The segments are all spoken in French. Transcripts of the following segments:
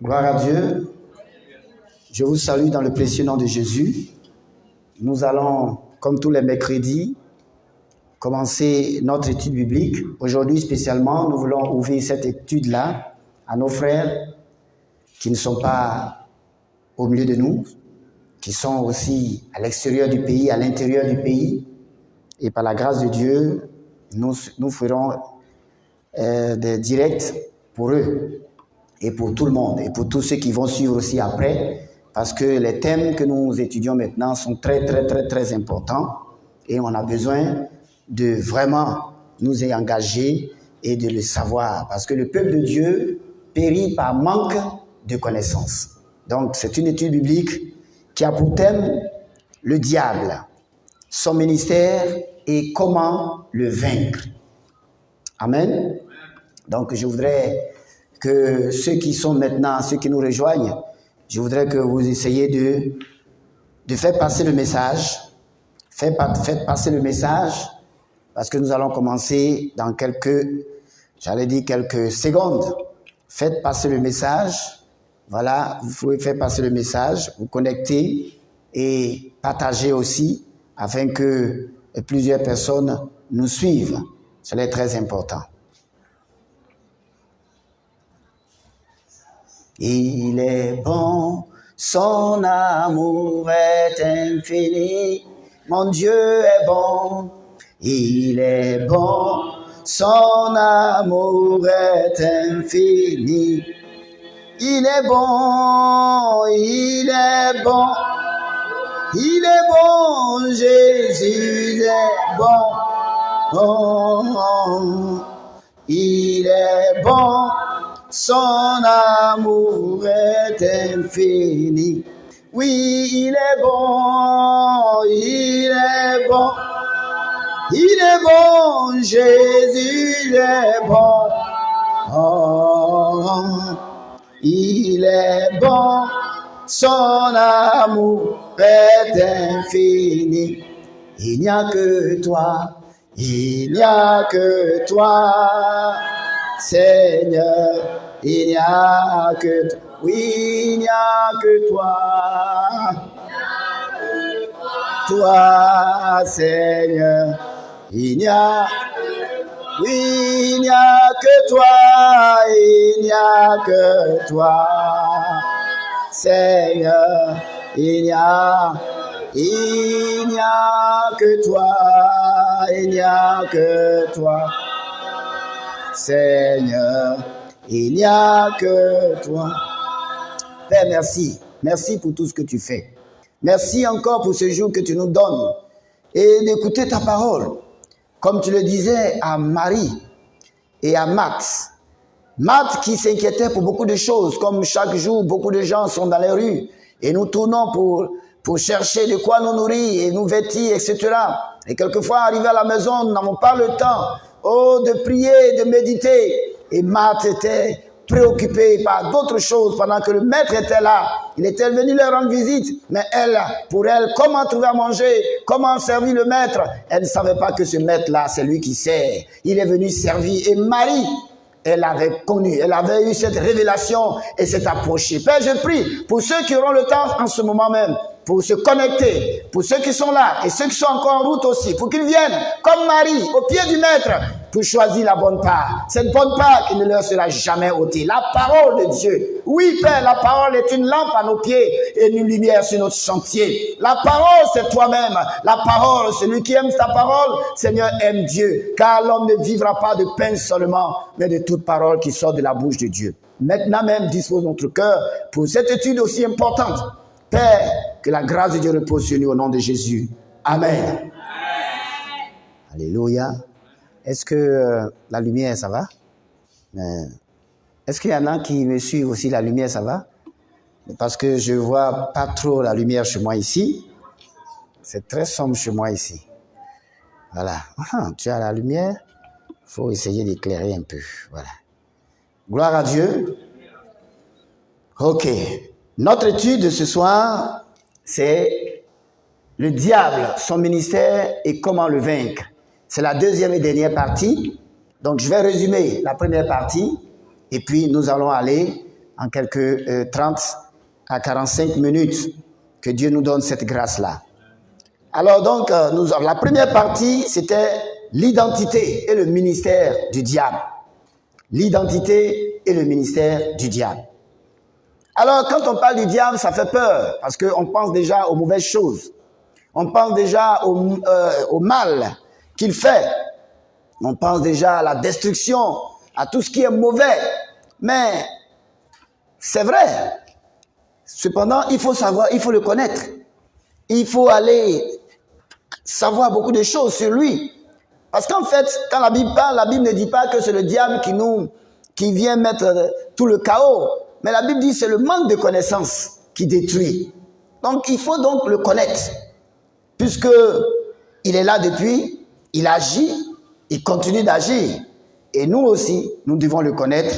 Gloire à Dieu. Je vous salue dans le précieux nom de Jésus. Nous allons, comme tous les mercredis, commencer notre étude biblique. Aujourd'hui spécialement, nous voulons ouvrir cette étude-là à nos frères qui ne sont pas au milieu de nous, qui sont aussi à l'extérieur du pays, à l'intérieur du pays. Et par la grâce de Dieu, nous ferons des directs pour eux et pour tout le monde et pour tous ceux qui vont suivre aussi après, parce que les thèmes que nous étudions maintenant sont très importants et on a besoin de vraiment nous y engager et de le savoir, parce que le peuple de Dieu périt par manque de connaissances. Donc c'est une étude biblique qui a pour thème le diable, son ministère et comment le vaincre. Amen. Donc je voudrais que ceux qui sont maintenant, ceux qui nous rejoignent, je voudrais que vous essayiez de faire passer le message. Faites passer le message, parce que nous allons commencer dans quelques secondes. Faites passer le message. Voilà, vous pouvez faire passer le message, vous connecter et partager aussi, afin que plusieurs personnes nous suivent. Cela est très important. Il est bon, son amour est infini. Mon Dieu est bon, il est bon, son amour est infini. Il est bon, il est bon, il est bon, Jésus est bon. Oh, il est bon, son amour est infini. Oui, il est bon, il est bon. Il est bon, Jésus est bon. Oh, il est bon, son amour est infini. Il n'y a que toi, il n'y a que toi, Seigneur, il n'y a que toi. Oui, il n'y a que toi. Toi, Seigneur, il n'y a, oui, il n'y a que toi, il n'y a que toi, Seigneur, il n'y a que toi, il n'y a que toi, Seigneur, il n'y a que toi. Père, merci. Merci pour tout ce que tu fais. Merci encore pour ce jour que tu nous donnes et d'écouter ta parole. Comme tu le disais à Marie et à Max. Max qui s'inquiétait pour beaucoup de choses, comme chaque jour, beaucoup de gens sont dans les rues et nous tournons pour chercher de quoi nous nourrir et nous vêtir, etc. Et quelquefois, arrivé à la maison, nous n'avons pas le temps de prier, de méditer. Et Max était préoccupé par d'autres choses pendant que le maître était là. Il était venu leur rendre visite, mais pour elle, comment trouver à manger, comment servir le maître? Elle ne savait pas que ce maître-là, c'est lui qui sert. Il est venu servir. Et Marie, elle avait connu, elle avait eu cette révélation et s'est approchée. Père, je prie pour ceux qui auront le temps en ce moment même, pour se connecter, pour ceux qui sont là et ceux qui sont encore en route aussi, pour qu'ils viennent, comme Marie, au pied du maître, pour choisir la bonne part. Cette bonne part qui ne leur sera jamais ôtée. La parole de Dieu. Oui, Père, la parole est une lampe à nos pieds et une lumière sur notre chantier. La parole, c'est toi-même. La parole, celui qui aime ta parole, Seigneur, aime Dieu. Car l'homme ne vivra pas de pain seulement, mais de toute parole qui sort de la bouche de Dieu. Maintenant même, dispose notre cœur pour cette étude aussi importante. Père, que la grâce de Dieu repose sur nous au nom de Jésus. Amen. Alléluia. Est-ce que la lumière, ça va? Est-ce qu'il y en a qui me suivent aussi, la lumière, ça va? Parce que je ne vois pas trop la lumière chez moi ici. C'est très sombre chez moi ici. Voilà. Tu as la lumière? Il faut essayer d'éclairer un peu. Voilà. Gloire à Dieu. Ok. Notre étude de ce soir, c'est le diable, son ministère et comment le vaincre. C'est la deuxième et dernière partie. Donc, je vais résumer la première partie et puis nous allons aller en quelques 30 à 45 minutes. Que Dieu nous donne cette grâce-là. Alors donc, la première partie, c'était l'identité et le ministère du diable. L'identité et le ministère du diable. Alors, quand on parle du diable, ça fait peur, parce qu'on pense déjà aux mauvaises choses. On pense déjà au mal qu'il fait. On pense déjà à la destruction, à tout ce qui est mauvais. Mais c'est vrai. Cependant, il faut savoir, il faut le connaître. Il faut aller savoir beaucoup de choses sur lui. Parce qu'en fait, quand la Bible parle, la Bible ne dit pas que c'est le diable qui vient mettre tout le chaos. Mais la Bible dit que c'est le manque de connaissance qui détruit. Donc, il faut donc le connaître. Puisque il est là depuis, il agit, il continue d'agir. Et nous aussi, nous devons le connaître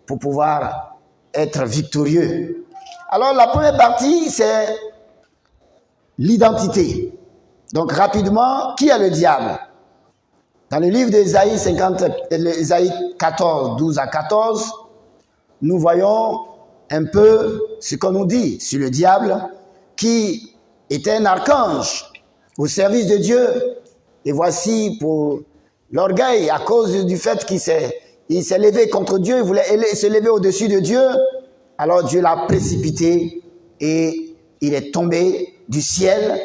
pour pouvoir être victorieux. Alors, la première partie, c'est l'identité. Donc, rapidement, qui est le diable? Dans le livre d'Ésaïe 14, 12 à 14, nous voyons un peu ce qu'on nous dit sur le diable, qui était un archange au service de Dieu. Et voici, pour l'orgueil, à cause du fait qu'il s'est levé contre Dieu, il voulait se lever au-dessus de Dieu, alors Dieu l'a précipité et il est tombé du ciel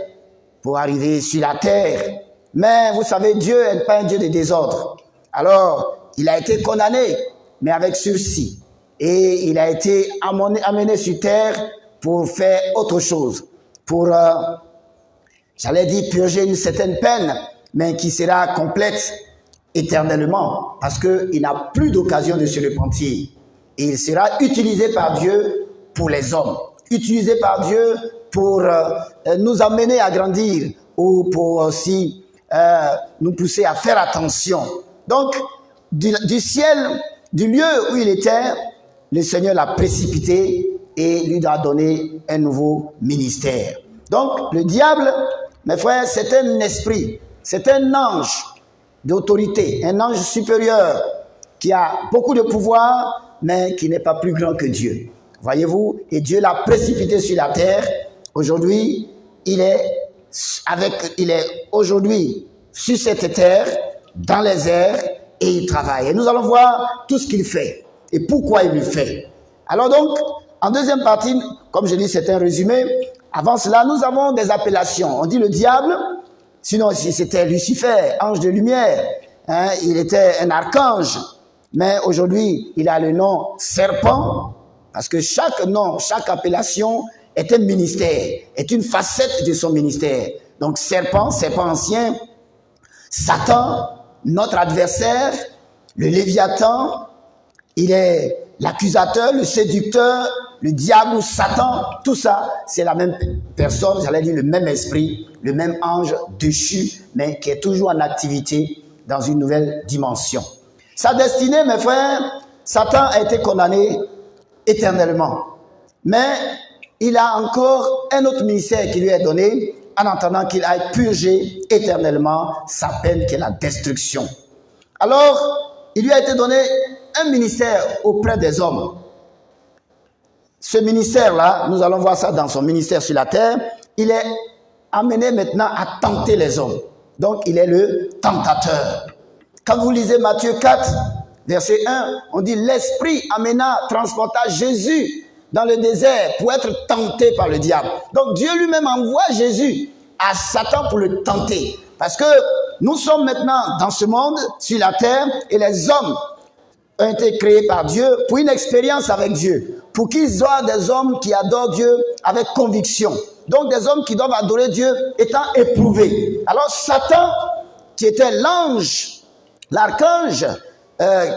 pour arriver sur la terre. Mais vous savez, Dieu n'est pas un Dieu de désordre. Alors, il a été condamné, mais avec sursis. Et il a été amené sur terre pour faire autre chose. Pour, j'allais dire, purger une certaine peine, mais qui sera complète éternellement. Parce qu'il n'a plus d'occasion de se repentir. Et il sera utilisé par Dieu pour les hommes. Utilisé par Dieu pour nous amener à grandir ou pour aussi nous pousser à faire attention. Donc, du ciel, du lieu où il était, le Seigneur l'a précipité et lui a donné un nouveau ministère. Donc, le diable, mes frères, c'est un esprit, c'est un ange d'autorité, un ange supérieur qui a beaucoup de pouvoir, mais qui n'est pas plus grand que Dieu. Voyez-vous, et Dieu l'a précipité sur la terre. Aujourd'hui, il est aujourd'hui sur cette terre, dans les airs, et il travaille. Et nous allons voir tout ce qu'il fait et pourquoi il le fait. Alors donc, en deuxième partie, comme je dis, c'est un résumé. Avant cela, nous avons des appellations. On dit le diable, sinon c'était Lucifer, ange de lumière. Hein, il était un archange. Mais aujourd'hui, il a le nom serpent, parce que chaque nom, chaque appellation est un ministère, est une facette de son ministère. Donc serpent, serpent ancien, Satan, notre adversaire, le Léviathan, il est l'accusateur, le séducteur, le diable ou Satan, tout ça, c'est la même personne, j'allais dire le même esprit, le même ange déchu, mais qui est toujours en activité dans une nouvelle dimension. Sa destinée, mes frères, Satan a été condamné éternellement. Mais il a encore un autre ministère qui lui est donné en attendant qu'il aille purger éternellement sa peine qui est la destruction. Alors, il lui a été donné un ministère auprès des hommes. Ce ministère-là, nous allons voir ça dans son ministère sur la terre, il est amené maintenant à tenter les hommes. Donc, il est le tentateur. Quand vous lisez Matthieu 4, verset 1, on dit « L'Esprit transporta Jésus dans le désert pour être tenté par le diable. » Donc Dieu lui-même envoie Jésus à Satan pour le tenter. Parce que nous sommes maintenant dans ce monde, sur la terre, et les hommes ont été créés par Dieu pour une expérience avec Dieu. Pour qu'ils soient des hommes qui adorent Dieu avec conviction. Donc des hommes qui doivent adorer Dieu étant éprouvés. Alors Satan, qui était l'ange, l'archange,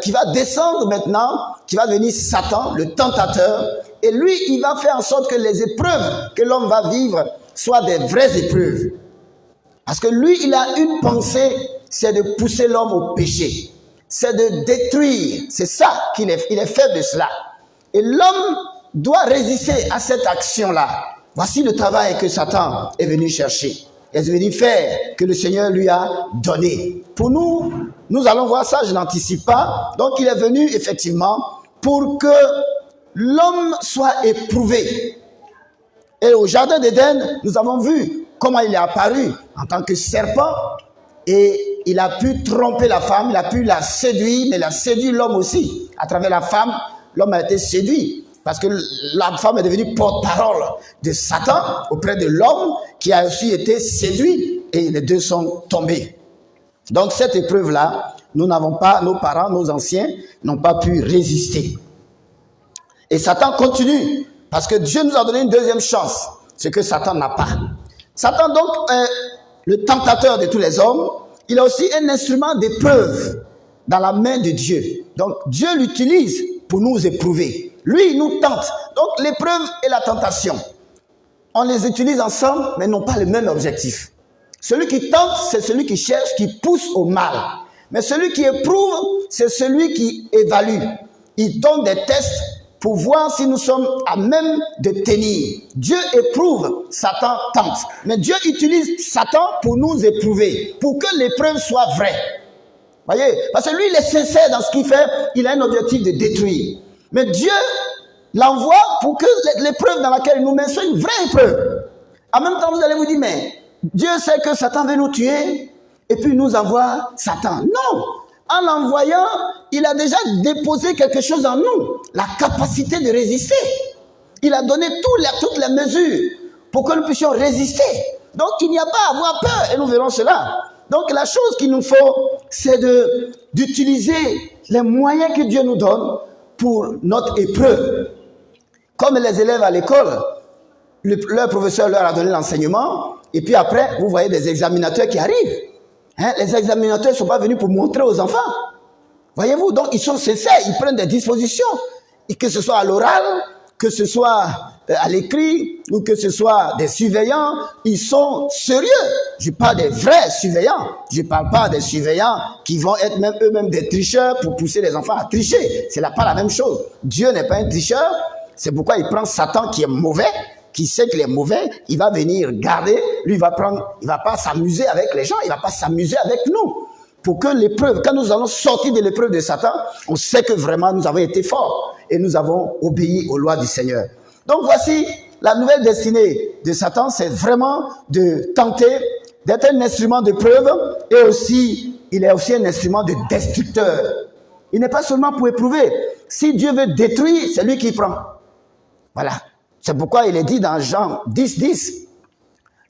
qui va descendre maintenant, qui va devenir Satan, le tentateur, et lui, il va faire en sorte que les épreuves que l'homme va vivre soient des vraies épreuves. Parce que lui, il a une pensée, c'est de pousser l'homme au péché. C'est de détruire. C'est ça qu'il est. Il est fait de cela. Et l'homme doit résister à cette action-là. Voici le travail que Satan est venu chercher. Il est venu faire, que le Seigneur lui a donné. Pour nous, nous allons voir ça, je n'anticipe pas. Donc il est venu effectivement pour que l'homme soit éprouvé. Et au jardin d'Éden, nous avons vu comment il est apparu en tant que serpent et il a pu tromper la femme, il a pu la séduire, mais il a séduit l'homme aussi. À travers la femme, l'homme a été séduit parce que la femme est devenue porte-parole de Satan auprès de l'homme qui a aussi été séduit et les deux sont tombés. Donc cette épreuve-là, nous n'avons pas, nos parents, nos anciens n'ont pas pu résister. Et Satan continue parce que Dieu nous a donné une deuxième chance, ce que Satan n'a pas. Satan donc est le tentateur de tous les hommes. Il a aussi un instrument d'épreuve dans la main de Dieu. Donc Dieu l'utilise pour nous éprouver. Lui, il nous tente. Donc l'épreuve et la tentation, on les utilise ensemble, mais n'ont pas le même objectif. Celui qui tente, c'est celui qui cherche, qui pousse au mal. Mais celui qui éprouve, c'est celui qui évalue. Il donne des tests pour voir si nous sommes à même de tenir. Dieu éprouve, Satan tente. Mais Dieu utilise Satan pour nous éprouver, pour que l'épreuve soit vraie. Voyez, parce que lui, il est sincère dans ce qu'il fait, il a un objectif de détruire. Mais Dieu l'envoie pour que l'épreuve dans laquelle il nous met soit une vraie épreuve. En même temps, vous allez vous dire, mais Dieu sait que Satan veut nous tuer, et puis il nous envoie Satan. Non! En l'envoyant, il a déjà déposé quelque chose en nous, la capacité de résister. Il a donné toutes les mesures pour que nous puissions résister. Donc, il n'y a pas à avoir peur, et nous verrons cela. Donc, la chose qu'il nous faut, c'est d'utiliser les moyens que Dieu nous donne pour notre épreuve. Comme les élèves à l'école, leur professeur leur a donné l'enseignement, et puis après, vous voyez des examinateurs qui arrivent. Les examinateurs ne sont pas venus pour montrer aux enfants. Voyez-vous, donc ils sont sincères, ils prennent des dispositions. Et que ce soit à l'oral, que ce soit à l'écrit, ou que ce soit des surveillants, ils sont sérieux. Je parle des vrais surveillants. Je ne parle pas des surveillants qui vont être même eux-mêmes des tricheurs pour pousser les enfants à tricher. Ce n'est pas la même chose. Dieu n'est pas un tricheur. C'est pourquoi il prend Satan qui est mauvais, qui sait qu'il est mauvais, il va venir garder, lui il va pas s'amuser avec les gens, il va pas s'amuser avec nous. Pour que l'épreuve, quand nous allons sortir de l'épreuve de Satan, on sait que vraiment nous avons été forts et nous avons obéi aux lois du Seigneur. Donc voici la nouvelle destinée de Satan, c'est vraiment de tenter d'être un instrument de preuve et aussi, il est aussi un instrument de destructeur. Il n'est pas seulement pour éprouver. Si Dieu veut détruire, c'est lui qui prend. Voilà. C'est pourquoi il est dit dans Jean 10,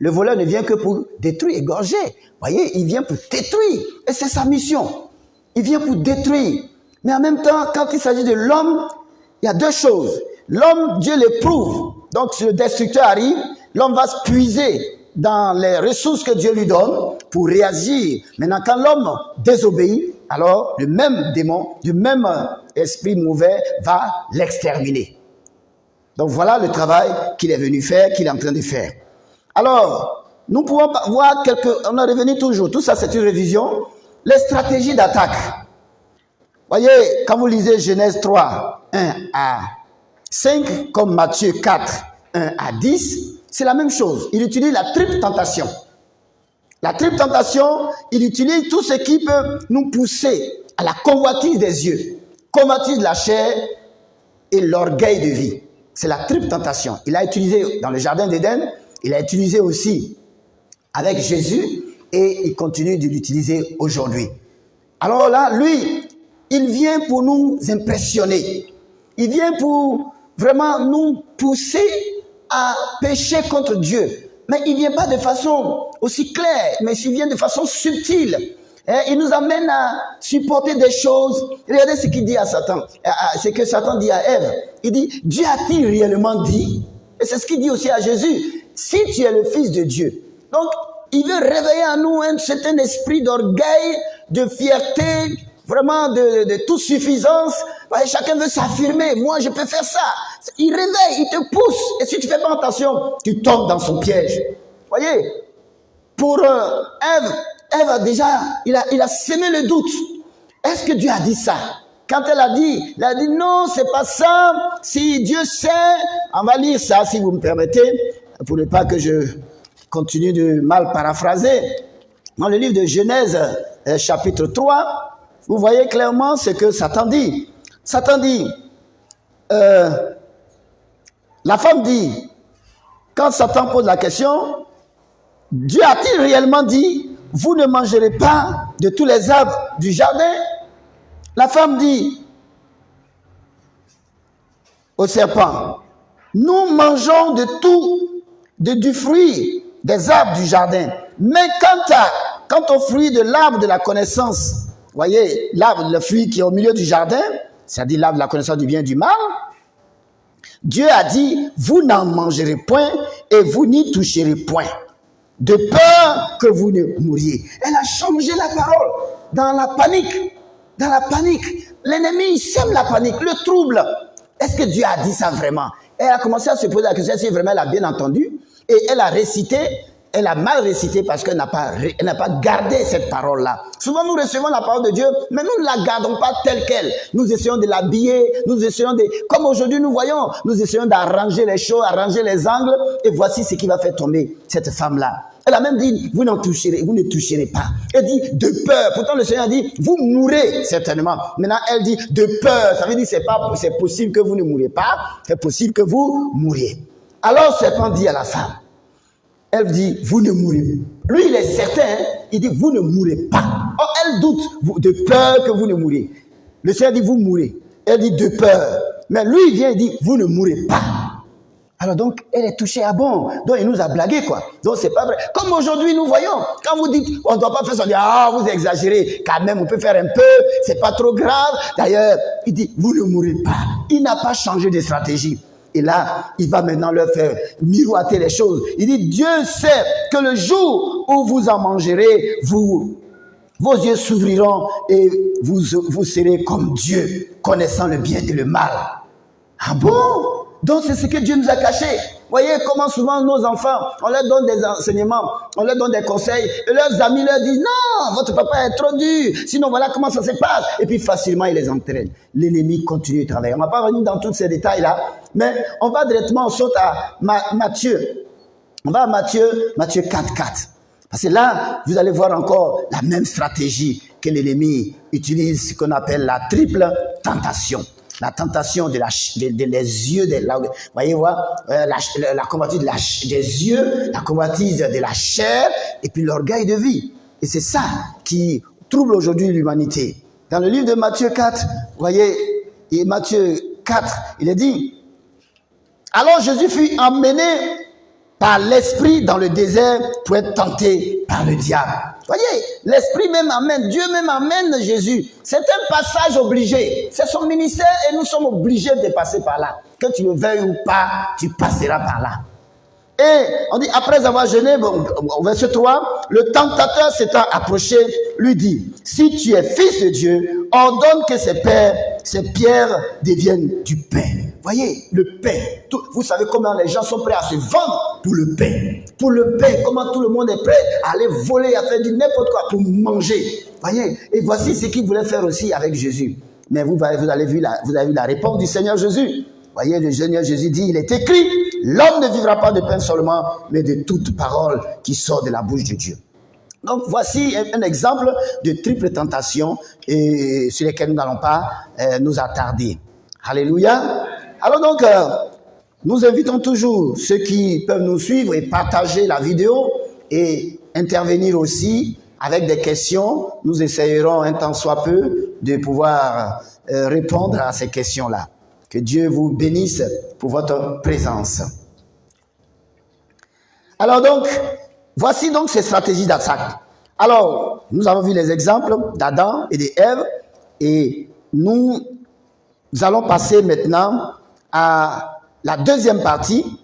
le voleur ne vient que pour détruire, égorger. Voyez, il vient pour détruire. Et c'est sa mission. Il vient pour détruire. Mais en même temps, quand il s'agit de l'homme, il y a deux choses. L'homme, Dieu l'éprouve. Donc, si le destructeur arrive, l'homme va se puiser dans les ressources que Dieu lui donne pour réagir. Maintenant, quand l'homme désobéit, alors le même démon, le même esprit mauvais va l'exterminer. Donc voilà le travail qu'il est venu faire, qu'il est en train de faire. Alors, nous pouvons voir on est revenu toujours, tout ça c'est une révision, les stratégies d'attaque. Voyez, quand vous lisez Genèse 3, 1 à 5, comme Matthieu 4, 1 à 10, c'est la même chose. Il utilise la triple tentation. La triple tentation, il utilise tout ce qui peut nous pousser à la convoitise des yeux, convoitise de la chair et l'orgueil de vie. C'est la triple tentation. Il a utilisé dans le jardin d'Éden, il a utilisé aussi avec Jésus et il continue de l'utiliser aujourd'hui. Alors là, lui, il vient pour nous impressionner. Il vient pour vraiment nous pousser à pécher contre Dieu. Mais il ne vient pas de façon aussi claire, mais il vient de façon subtile. Il nous amène à supporter des choses. Regardez ce qu'il dit à Satan, ce que Satan dit à Ève. Il dit, Dieu a-t-il réellement dit? Et c'est ce qu'il dit aussi à Jésus. Si tu es le Fils de Dieu. Donc, il veut réveiller en nous un certain esprit d'orgueil, de fierté, vraiment de toute suffisance. Chacun veut s'affirmer. Moi, je peux faire ça. Il réveille, il te pousse. Et si tu ne fais pas attention, tu tombes dans son piège. Voyez, pour Ève, a déjà, il a semé le doute. Est-ce que Dieu a dit ça? Quand elle a dit non, c'est pas ça. Si Dieu sait, on va lire ça, si vous me permettez, pour ne pas que je continue de mal paraphraser. Dans le livre de Genèse, chapitre 3, vous voyez clairement ce que Satan dit. Satan dit, la femme dit, quand Satan pose la question, Dieu a-t-il réellement dit, vous ne mangerez pas de tous les arbres du jardin? La femme dit au serpent, nous mangeons de tout, du fruit des arbres du jardin. Mais quant au fruit de l'arbre de la connaissance, voyez, l'arbre, le fruit qui est au milieu du jardin, c'est-à-dire l'arbre de la connaissance du bien et du mal, Dieu a dit, vous n'en mangerez point et vous n'y toucherez point, de peur que vous ne mouriez. Elle a changé la parole dans la panique. Dans la panique. L'ennemi sème la panique, le trouble. Est-ce que Dieu a dit ça vraiment? Elle a commencé à se poser la question si vraiment elle a bien entendu. Et elle a récité, elle a mal récité parce qu'elle n'a pas gardé cette parole-là. Souvent nous recevons la parole de Dieu, mais nous ne la gardons pas telle qu'elle. Nous essayons de l'habiller, nous essayons de... Comme aujourd'hui nous voyons, nous essayons d'arranger les choses, arranger les angles. Et voici ce qui va faire tomber cette femme-là. Elle a même dit, vous ne toucherez pas. Elle dit, de peur. Pourtant, le Seigneur a dit, vous mourrez certainement. Maintenant, elle dit, de peur. Ça veut dire, c'est possible que vous ne mourrez pas. C'est possible que vous mouriez. Alors, le serpent dit à la femme, elle dit, vous ne mourrez pas. Lui, il est certain, il dit, vous ne mourrez pas. Oh, elle doute, de peur que vous ne mourrez. Le Seigneur dit, vous mourrez. Elle dit, de peur. Mais lui, il vient et dit, vous ne mourrez pas. Alors donc, elle est touchée à bon. Donc, il nous a blagué, quoi. Donc, c'est pas vrai. Comme aujourd'hui, nous voyons, quand vous dites, on ne doit pas faire ça, on dit, ah, vous exagérez. Quand même, on peut faire un peu, c'est pas trop grave. D'ailleurs, il dit, vous ne mourrez pas. Il n'a pas changé de stratégie. Et là, il va maintenant leur faire miroiter les choses. Il dit, Dieu sait que le jour où vous en mangerez, vos yeux s'ouvriront et vous serez comme Dieu, connaissant le bien et le mal. Ah bon? Donc c'est ce que Dieu nous a caché. Voyez comment souvent nos enfants, on leur donne des enseignements, on leur donne des conseils, et leurs amis leur disent, non, votre papa est trop dur, sinon voilà comment ça se passe. Et puis facilement, ils les entraînent. L'ennemi continue de travailler. On ne va pas revenir dans tous ces détails-là, mais on va directement, on saute à Matthieu. On va à Matthieu 4.4. Parce que là, vous allez voir encore la même stratégie que l'ennemi utilise, ce qu'on appelle la triple tentation. La tentation des yeux, voyez, la convoitise des yeux, la convoitise de la chair, et puis l'orgueil de vie. Et c'est ça qui trouble aujourd'hui l'humanité. Dans le livre de Matthieu 4, voyez, et Matthieu 4, il est dit, alors Jésus fut emmené par l'esprit dans le désert pour être tenté par le diable. Voyez, l'esprit même amène, Dieu même amène Jésus. C'est un passage obligé. C'est son ministère et nous sommes obligés de passer par là. Que tu le veuilles ou pas, tu passeras par là. Et on dit, après avoir jeûné, au verset 3, le tentateur s'étant approché, lui dit, si tu es fils de Dieu, ordonne que ces pierres deviennent du pain. Voyez, le pain. Vous savez comment les gens sont prêts à se vendre pour le pain. Pour le pain, comment tout le monde est prêt à aller voler, à faire du n'importe quoi pour manger. Voyez, et voici ce qu'il voulait faire aussi avec Jésus. Mais vous avez vu la réponse du Seigneur Jésus. Voyez, le Seigneur Jésus dit, il est écrit, l'homme ne vivra pas de pain seulement, mais de toute parole qui sort de la bouche de Dieu. Donc, voici un exemple de triple tentation et sur lesquelles nous n'allons pas nous attarder. Alléluia. Alors donc, nous invitons toujours ceux qui peuvent nous suivre et partager la vidéo et intervenir aussi avec des questions. Nous essayerons un temps soit peu de pouvoir répondre à ces questions-là. Que Dieu vous bénisse pour votre présence. Alors donc, voici donc ces stratégies d'attaque. Alors, nous avons vu les exemples d'Adam et d'Ève et nous allons passer maintenant à la deuxième partie.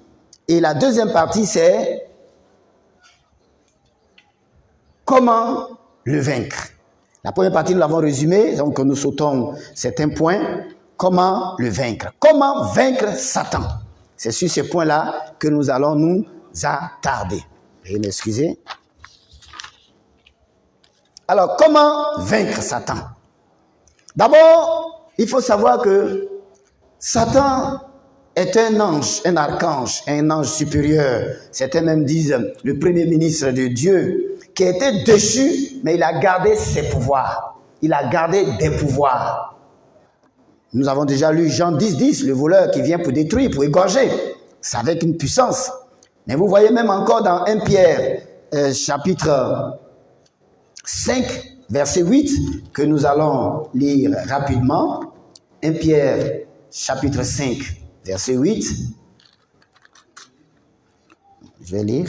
Et la deuxième partie, c'est comment le vaincre. La première partie, nous l'avons résumée, donc nous sautons certains points. Comment le vaincre? Comment vaincre Satan? C'est sur ce point-là que nous allons nous attarder. Veuillez m'excuser. Alors, comment vaincre Satan? D'abord, il faut savoir que Satan est un ange, un archange, un ange supérieur. Certains même disent le premier ministre de Dieu, qui a été déchu, mais il a gardé ses pouvoirs. Il a gardé des pouvoirs. Nous avons déjà lu Jean 10, 10, le voleur qui vient pour détruire, pour égorger. C'est avec une puissance. Mais vous voyez même encore dans 1 Pierre, chapitre 5, verset 8, que nous allons lire rapidement. 1 Pierre, chapitre 5, verset 8. Je vais lire.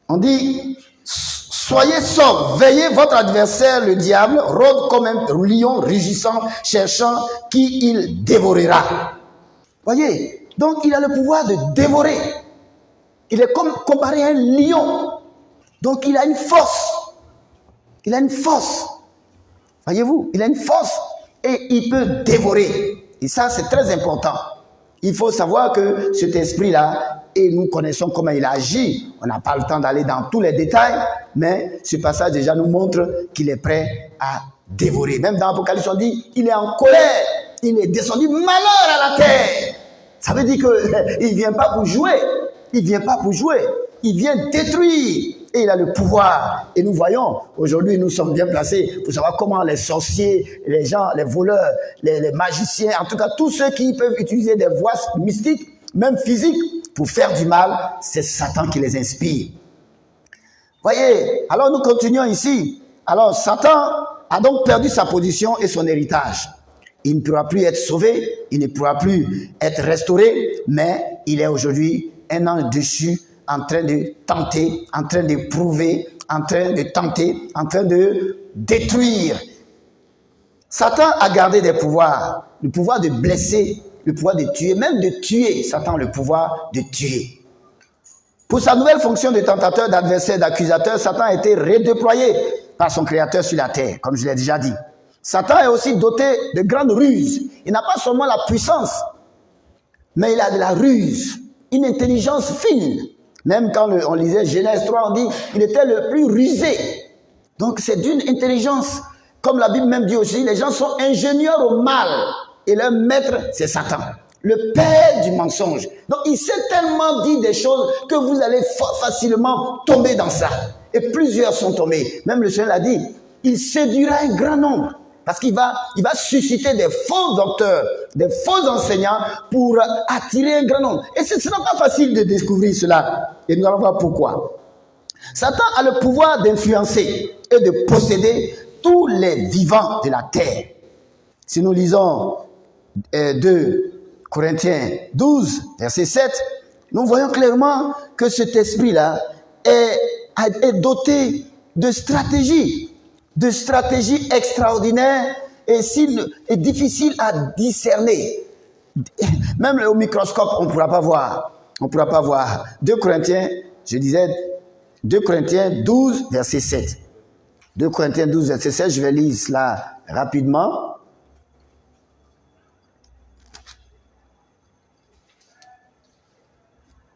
On dit, soyez sobres, veillez, votre adversaire, le diable, rôde comme un lion rugissant, cherchant qui il dévorera. Voyez, donc il a le pouvoir de dévorer. Il est comme comparé à un lion. Donc il a une force. Il a une force. Voyez-vous, il a une force et il peut dévorer. Et ça, c'est très important. Il faut savoir que cet esprit-là, et nous connaissons comment il agit. On n'a pas le temps d'aller dans tous les détails, mais ce passage déjà nous montre qu'il est prêt à dévorer. Même dans l'Apocalypse, on dit, il est en colère. Il est descendu, malheur à la terre. Ça veut dire qu'il ne vient pas pour jouer. Il ne vient pas pour jouer. Il vient détruire. Et il a le pouvoir. Et nous voyons, aujourd'hui, nous sommes bien placés pour savoir comment les sorciers, les gens, les voleurs, les magiciens, en tout cas, tous ceux qui peuvent utiliser des voies mystiques, même physiques, pour faire du mal, c'est Satan qui les inspire. Voyez, alors nous continuons ici. Alors, Satan a donc perdu sa position et son héritage. Il ne pourra plus être sauvé, il ne pourra plus être restauré, mais il est aujourd'hui un ange déchu, en train de tenter, en train de prouver, en train de tenter, en train de détruire. Satan a gardé des pouvoirs, le pouvoir de blesser, le pouvoir de tuer, même de tuer. Satan a le pouvoir de tuer. Pour sa nouvelle fonction de tentateur, d'adversaire, d'accusateur, Satan a été redéployé par son créateur sur la terre, comme je l'ai déjà dit. Satan est aussi doté de grandes ruses. Il n'a pas seulement la puissance, mais il a de la ruse, une intelligence fine. Même quand on lisait Genèse 3, on dit il était le plus rusé. Donc c'est d'une intelligence, comme la Bible même dit aussi, les gens sont ingénieurs au mal. Et leur maître, c'est Satan, le père du mensonge. Donc il s'est tellement dit des choses que vous allez facilement tomber dans ça. Et plusieurs sont tombés. Même le Seigneur l'a dit, il séduira un grand nombre. Parce qu'il va susciter des faux docteurs, des faux enseignants pour attirer un grand nombre. Et ce n'est pas facile de découvrir cela. Et nous allons voir pourquoi. Satan a le pouvoir d'influencer et de posséder tous les vivants de la terre. Si nous lisons 2 Corinthiens 12, verset 7, nous voyons clairement que cet esprit-là est doté de stratégies extraordinaires et est difficile à discerner. Même au microscope, on ne pourra pas voir. On ne pourra pas voir. 2 Corinthiens, je disais, 2 Corinthiens 12, verset 7. 2 Corinthiens 12, verset 7, je vais lire cela rapidement.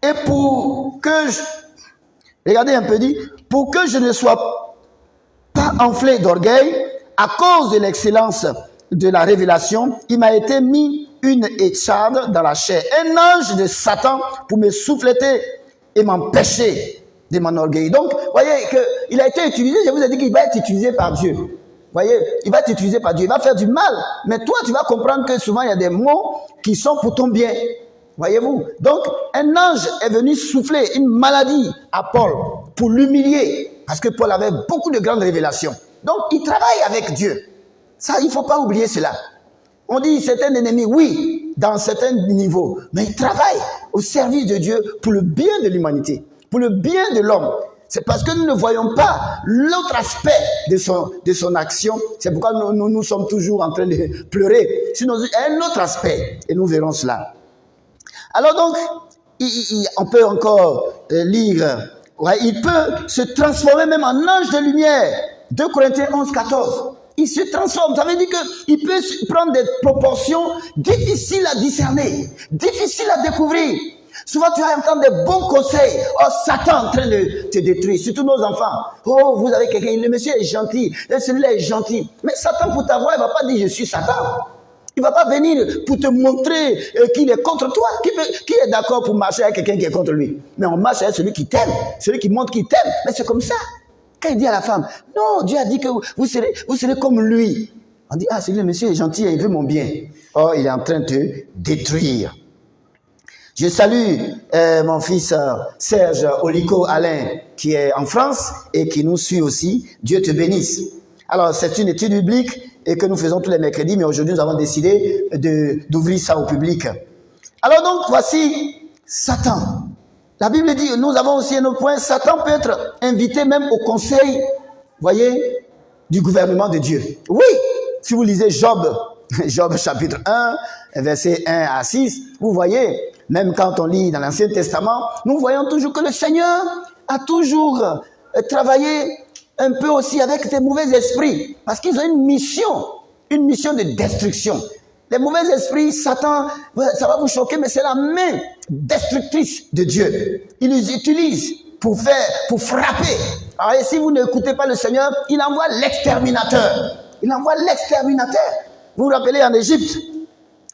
Et pour que regardez un peu, dit, pour que je ne sois pas enflé d'orgueil, à cause de l'excellence de la révélation, il m'a été mis une écharde dans la chair, un ange de Satan pour me souffleter et m'empêcher de m'enorgueillir. Donc, voyez qu'il a été utilisé, je vous ai dit qu'il va être utilisé par Dieu. Voyez, il va être utilisé par Dieu, il va faire du mal. Mais toi, tu vas comprendre que souvent, il y a des mots qui sont pour ton bien. Voyez-vous? Donc, un ange est venu souffler une maladie à Paul pour l'humilier. Parce que Paul avait beaucoup de grandes révélations. Donc, il travaille avec Dieu. Ça, il ne faut pas oublier cela. On dit c'est un ennemi, oui, dans certains niveaux. Mais il travaille au service de Dieu pour le bien de l'humanité, pour le bien de l'homme. C'est parce que nous ne voyons pas l'autre aspect de son action. C'est pourquoi nous sommes toujours en train de pleurer. Sinon, il y a un autre aspect. Et nous verrons cela. Alors donc, on peut encore lire. Ouais, il peut se transformer même en ange de lumière. 2 Corinthiens 11, 14. Il se transforme. Ça veut dire qu'il peut prendre des proportions difficiles à discerner, difficiles à découvrir. Souvent, tu vas entendre des bons conseils. Oh, Satan en train de te détruire, surtout nos enfants. Oh, vous avez quelqu'un, le monsieur est gentil, celui-là est gentil. Mais Satan, pour t'avoir, il ne va pas dire je suis Satan. Il ne va pas venir pour te montrer qu'il est contre toi. Qui est d'accord pour marcher avec quelqu'un qui est contre lui? Mais on marche avec celui qui t'aime, celui qui montre qu'il t'aime. Mais c'est comme ça. Quand il dit à la femme, non, Dieu a dit que vous serez comme lui. On dit, ah, celui-là, monsieur est gentil, il veut mon bien. Or, il est en train de te détruire. Je salue mon fils Serge Olico Alain, qui est en France et qui nous suit aussi. Dieu te bénisse. Alors, c'est une étude biblique et que nous faisons tous les mercredis, mais aujourd'hui, nous avons décidé d'ouvrir ça au public. Alors donc, voici Satan. La Bible dit, nous avons aussi un autre point, Satan peut être invité même au conseil, voyez, du gouvernement de Dieu. Oui, si vous lisez Job, Job chapitre 1, versets 1 à 6, vous voyez, même quand on lit dans l'Ancien Testament, nous voyons toujours que le Seigneur a toujours travaillé un peu aussi avec des mauvais esprits, parce qu'ils ont une mission de destruction. Les mauvais esprits, Satan, ça va vous choquer, mais c'est la main destructrice de Dieu. Il les utilise pour frapper. Alors, et si vous n'écoutez pas le Seigneur, il envoie l'exterminateur. Il envoie l'exterminateur. Vous vous rappelez en Égypte,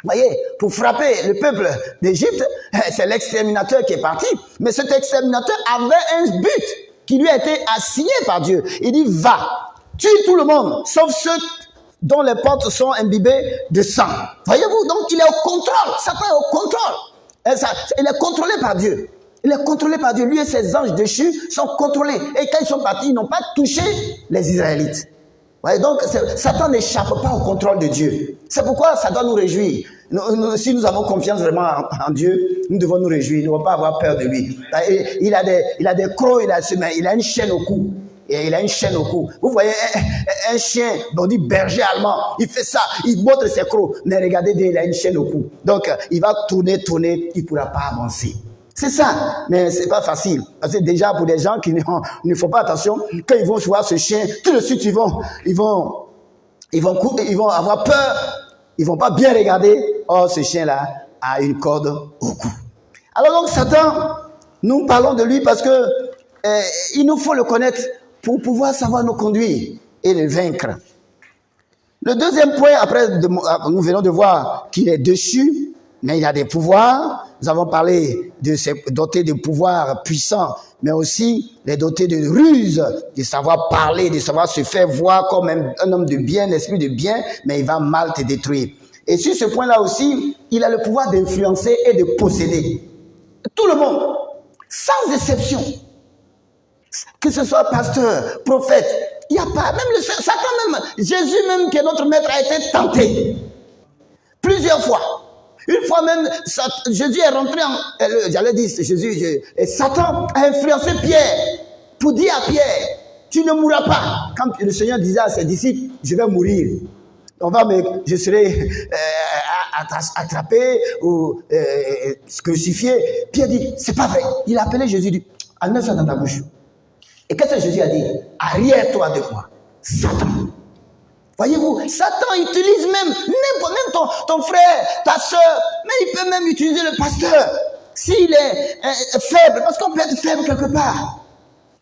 voyez, pour frapper le peuple d'Égypte, c'est l'exterminateur qui est parti. Mais cet exterminateur avait un but qui lui a été assigné par Dieu. Il dit, va, tue tout le monde, sauf ceux dont les portes sont imbibées de sang. Voyez-vous, donc il est au contrôle. Satan est au contrôle. Il est contrôlé par Dieu. Il est contrôlé par Dieu. Lui et ses anges déchus sont contrôlés. Et quand ils sont partis, ils n'ont pas touché les Israélites. Voyez, donc Satan n'échappe pas au contrôle de Dieu. C'est pourquoi ça doit nous réjouir. Si nous avons confiance vraiment en Dieu, nous devons nous réjouir. Nous ne devons pas avoir peur de lui. Il a des crocs, il a une chaîne au cou. Et il a une chaîne au cou. Vous voyez un chien, on dit berger allemand, il fait ça, il montre ses crocs. Mais regardez, il a une chaîne au cou. Donc, il va tourner, il ne pourra pas avancer. C'est ça, mais c'est pas facile. Parce que déjà, pour des gens qui ne font pas attention, quand ils vont voir ce chien, tout de suite, ils vont avoir peur, ils vont pas bien regarder. Oh, ce chien-là a une corde au cou. Alors donc, Satan, nous parlons de lui parce que il nous faut le connaître pour pouvoir savoir nous conduire et le vaincre. Le deuxième point, après, nous venons de voir qu'il est dessus, mais il a des pouvoirs. Nous avons parlé de se doter de pouvoirs puissants, mais aussi les doter de ruse, de savoir parler, de savoir se faire voir comme un homme de bien, l'esprit de bien, mais il va mal te détruire. Et sur ce point-là aussi, il a le pouvoir d'influencer et de posséder tout le monde, sans exception. Que ce soit pasteur, prophète, il n'y a pas, même Satan même, Jésus même qui est notre maître a été tenté. Plusieurs fois. Une fois même, Jésus est rentré j'allais dire Jésus, et Satan a influencé Pierre pour dire à Pierre, tu ne mourras pas. Quand le Seigneur disait à ses disciples, je vais mourir. Je serai attrapé ou crucifié. Pierre dit, c'est pas vrai. Il a appelé Jésus, dit, enlève ça dans ta bouche. Et qu'est-ce que Jésus a dit? Arrière-toi de moi, Satan. Voyez-vous, Satan utilise même ton frère, ta soeur, mais il peut même utiliser le pasteur. S'il est faible, parce qu'on peut être faible quelque part.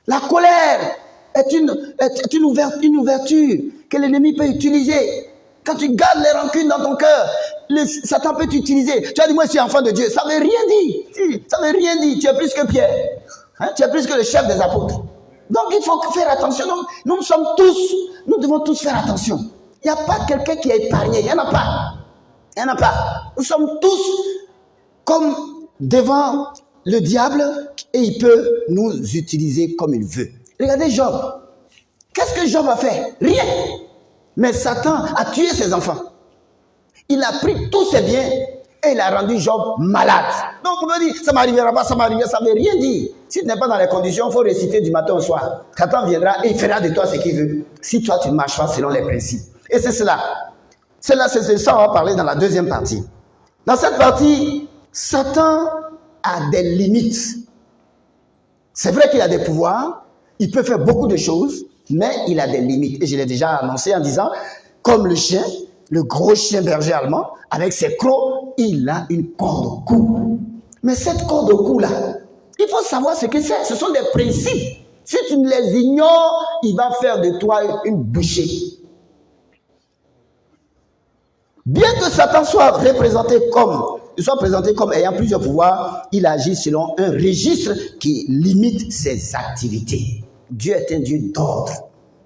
La colère est une ouverture que l'ennemi peut utiliser. Quand tu gardes les rancunes dans ton cœur, Satan peut t'utiliser. Tu as dit, moi je suis enfant de Dieu. Ça ne veut rien dire. Ça ne veut rien dire. Tu es plus que Pierre. Tu es plus que le chef des apôtres. Donc il faut faire attention. Donc, nous devons tous faire attention. Il n'y a pas quelqu'un qui est épargné. Il n'y en a pas. Il n'y en a pas. Nous sommes tous comme devant le diable et il peut nous utiliser comme il veut. Regardez Job. Qu'est-ce que Job a fait? Rien. Mais Satan a tué ses enfants. Il a pris tous ses biens et il a rendu Job malade. Donc on me dit, ça m'arrivera pas, ça m'arrivera, ça ne veut rien dire. Si tu n'es pas dans les conditions, il faut réciter du matin au soir. Satan viendra et il fera de toi ce qu'il veut. Si toi tu ne marches pas selon les principes. Et c'est cela. C'est ça on va parler dans la deuxième partie. Dans cette partie, Satan a des limites. C'est vrai qu'il a des pouvoirs, il peut faire beaucoup de choses, mais il a des limites. Et je l'ai déjà annoncé en disant, comme le chien, le gros chien berger allemand, avec ses crocs, il a une corde au cou. Mais cette corde au cou-là, il faut savoir ce que c'est. Ce sont des principes. Si tu ne les ignores, il va faire de toi une bouchée. Bien que Satan soit présenté comme ayant plusieurs pouvoirs, il agit selon un registre qui limite ses activités. Dieu est un Dieu d'ordre.